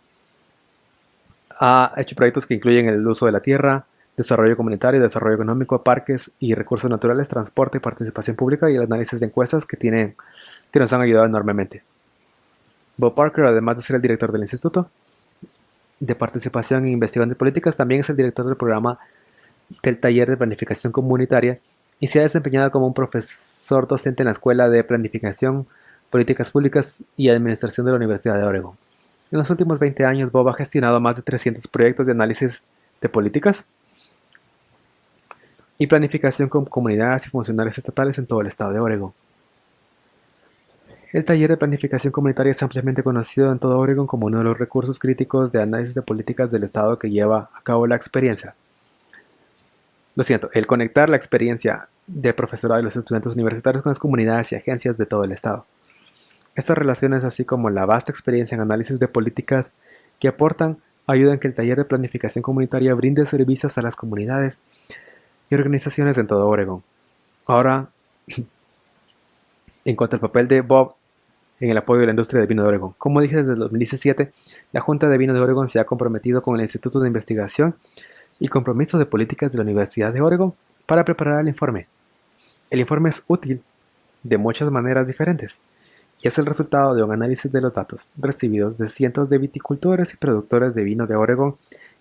ha hecho proyectos que incluyen el uso de la tierra, desarrollo comunitario, desarrollo económico, parques y recursos naturales, transporte, participación pública y el análisis de encuestas que nos han ayudado enormemente. Bob Parker, además de ser el director del Instituto de Participación e Investigación de Políticas, también es el director del programa del Taller de Planificación Comunitaria y se ha desempeñado como un profesor docente en la Escuela de Planificación, Políticas Públicas y Administración de la Universidad de Oregon. En los últimos 20 años, Bob ha gestionado más de 300 proyectos de análisis de políticas y planificación con comunidades y funcionarios estatales en todo el estado de Oregon. El taller de planificación comunitaria es ampliamente conocido en todo Oregon como uno de los recursos críticos de análisis de políticas del estado que lleva a cabo el conectar la experiencia del profesorado y los estudiantes universitarios con las comunidades y agencias de todo el estado. Estas relaciones, así como la vasta experiencia en análisis de políticas que aportan, ayudan a que el taller de planificación comunitaria brinde servicios a las comunidades y organizaciones en todo Oregon. Ahora, en cuanto al papel de Bob en el apoyo de la industria del vino de Oregon. Como dije, desde el 2017, la Junta de Vino de Oregon se ha comprometido con el Instituto de Investigación y Compromiso de Políticas de la Universidad de Oregon para preparar el informe. El informe es útil de muchas maneras diferentes y es el resultado de un análisis de los datos recibidos de cientos de viticultores y productores de vino de Oregon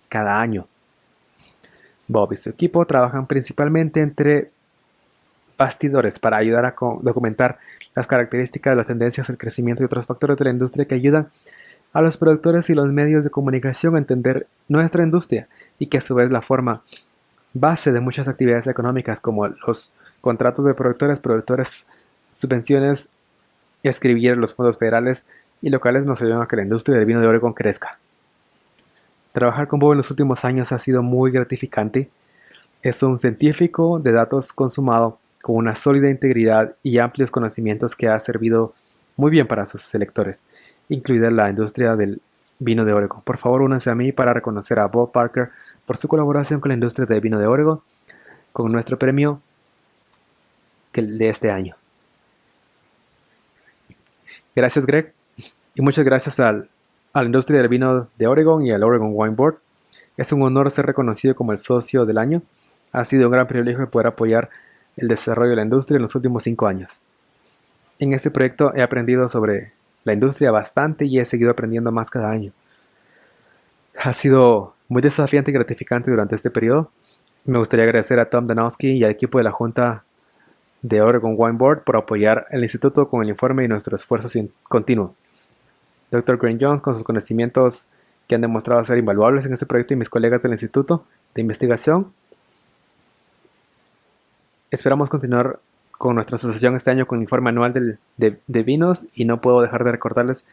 cada año. Bob y su equipo trabajan principalmente entre bastidores para ayudar a documentar las características, las tendencias, el crecimiento y otros factores de la industria que ayudan a los productores y los medios de comunicación a entender nuestra industria y que a su vez la forma base de muchas actividades económicas como los contratos de productores, subvenciones, escribir los fondos federales y locales nos ayudan a que la industria del vino de Oregon crezca. Trabajar con Bob en los últimos años ha sido muy gratificante. Es un científico de datos consumado con una sólida integridad y amplios conocimientos que ha servido muy bien para sus electores, incluida la industria del vino de Oregon. Por favor, únanse a mí para reconocer a Bob Parker por su colaboración con la industria del vino de Oregon con nuestro premio de este año. Gracias, Greg, y muchas gracias a la industria del vino de Oregon y al Oregon Wine Board. Es un honor ser reconocido como el socio del año. Ha sido un gran privilegio poder apoyar el desarrollo de la industria en los últimos 5 años. En este proyecto he aprendido sobre la industria bastante y he seguido aprendiendo más cada año. Ha sido muy desafiante y gratificante durante este periodo. Me gustaría agradecer a Tom Danowski y al equipo de la Junta de Oregon Wine Board por apoyar el instituto con el informe y nuestro esfuerzo continuo. Dr. Grant Jones, con sus conocimientos que han demostrado ser invaluables en este proyecto, y mis colegas del Instituto de Investigación. Esperamos continuar con nuestra asociación este año con el informe anual de vinos y no puedo dejar de recordarles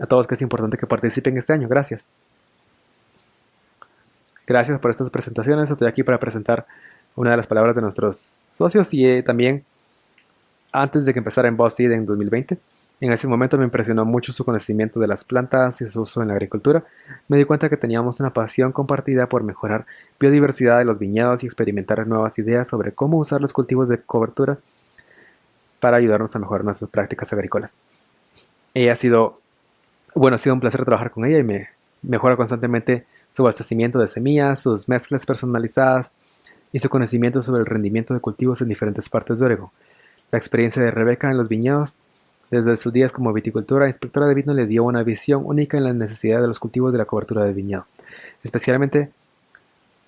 a todos que es importante que participen este año. Gracias. Gracias por estas presentaciones. Estoy aquí para presentar una de las palabras de nuestros socios y también antes de que empezara en BuzzFeed en 2020. En ese momento me impresionó mucho su conocimiento de las plantas y su uso en la agricultura. Me di cuenta que teníamos una pasión compartida por mejorar biodiversidad de los viñedos y experimentar nuevas ideas sobre cómo usar los cultivos de cobertura para ayudarnos a mejorar nuestras prácticas agrícolas. Ha sido un placer trabajar con ella y me mejora constantemente su abastecimiento de semillas, sus mezclas personalizadas y su conocimiento sobre el rendimiento de cultivos en diferentes partes de Oregon. La experiencia de Rebecca en los viñedos desde sus días como viticultora e inspectora de vino le dio una visión única en la necesidad de los cultivos de la cobertura de viñedo. Especialmente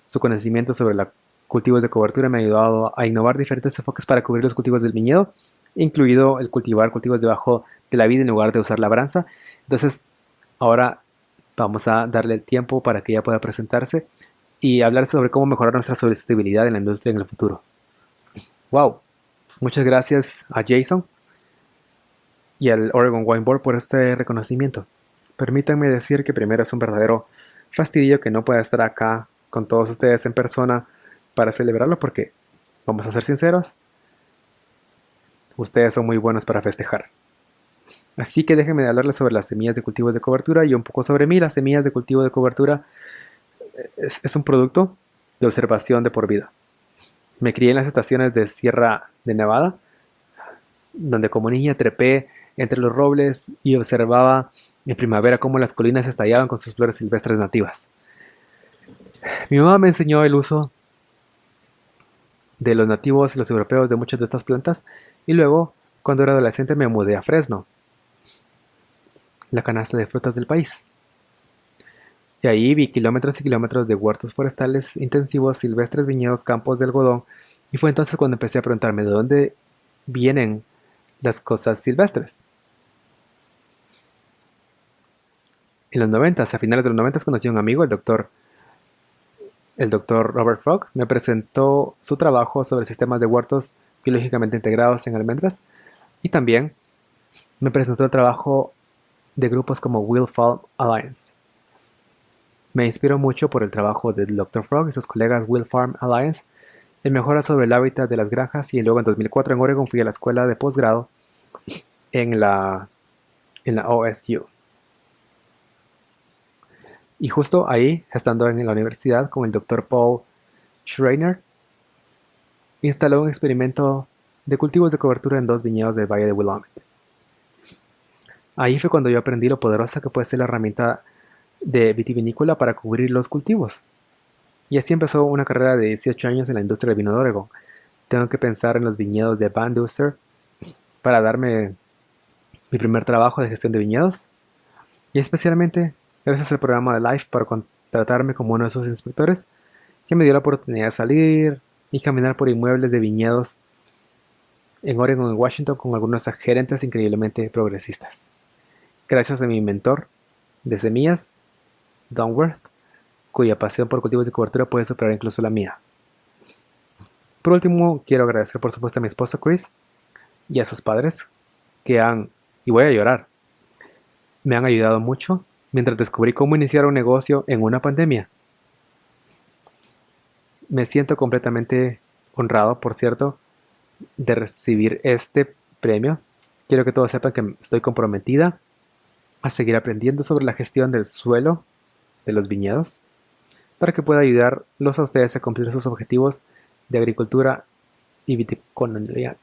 su conocimiento sobre los cultivos de cobertura me ha ayudado a innovar diferentes enfoques para cubrir los cultivos del viñedo, incluido el cultivar cultivos debajo de la vid en lugar de usar labranza. Entonces, ahora Vamos a darle el tiempo para que ella pueda presentarse y hablar sobre cómo mejorar nuestra sostenibilidad en la industria en el futuro. Wow, muchas gracias a Jason y al Oregon Wine Board por este reconocimiento. Permítanme decir que primero es un verdadero fastidio que no pueda estar acá con todos ustedes en persona para celebrarlo porque, vamos a ser sinceros, ustedes son muy buenos para festejar. Así que déjenme hablarles sobre las semillas de cultivos de cobertura y un poco sobre mí. Las semillas de cultivo de cobertura es un producto de observación de por vida. Me crié en las estaciones de Sierra de Nevada, donde como niña trepé entre los robles y observaba en primavera cómo las colinas estallaban con sus flores silvestres nativas. Mi mamá me enseñó el uso de los nativos y los europeos de muchas de estas plantas y luego, cuando era adolescente, me mudé a Fresno, la canasta de frutas del país. Y ahí vi kilómetros y kilómetros de huertos forestales intensivos, silvestres, viñedos, campos de algodón, y fue entonces cuando empecé a preguntarme de dónde vienen las cosas silvestres. En los 90, a finales de los 90, conocí a un amigo, el doctor Robert Fogg, me presentó su trabajo sobre sistemas de huertos biológicamente integrados en almendras y también me presentó el trabajo de grupos como Will Farm Alliance. Me inspiró mucho por el trabajo del Dr. Frog y sus colegas Will Farm Alliance en mejoras sobre el hábitat de las granjas y luego en 2004 en Oregon fui a la escuela de posgrado en la OSU. Y justo ahí, estando en la universidad con el Dr. Paul Schreiner, instaló un experimento de cultivos de cobertura en 2 viñedos del Valle de Willamette. Ahí fue cuando yo aprendí lo poderosa que puede ser la herramienta de vitivinícola para cubrir los cultivos. Y así empezó una carrera de 18 años en la industria del vino de Oregon. Tengo que pensar en los viñedos de Van Duser para darme mi primer trabajo de gestión de viñedos. Y especialmente gracias al programa de Life para contratarme como uno de sus inspectores, que me dio la oportunidad de salir y caminar por inmuebles de viñedos en Oregon y Washington con algunos gerentes increíblemente progresistas. Gracias a mi mentor de semillas, Don Worth, cuya pasión por cultivos de cobertura puede superar incluso la mía. Por último, quiero agradecer por supuesto a mi esposo Chris y a sus padres que y voy a llorar, me han ayudado mucho mientras descubrí cómo iniciar un negocio en una pandemia. Me siento completamente honrado, por cierto, de recibir este premio. Quiero que todos sepan que estoy comprometida a seguir aprendiendo sobre la gestión del suelo de los viñedos para que pueda ayudarlos a ustedes a cumplir sus objetivos de agricultura y viticonología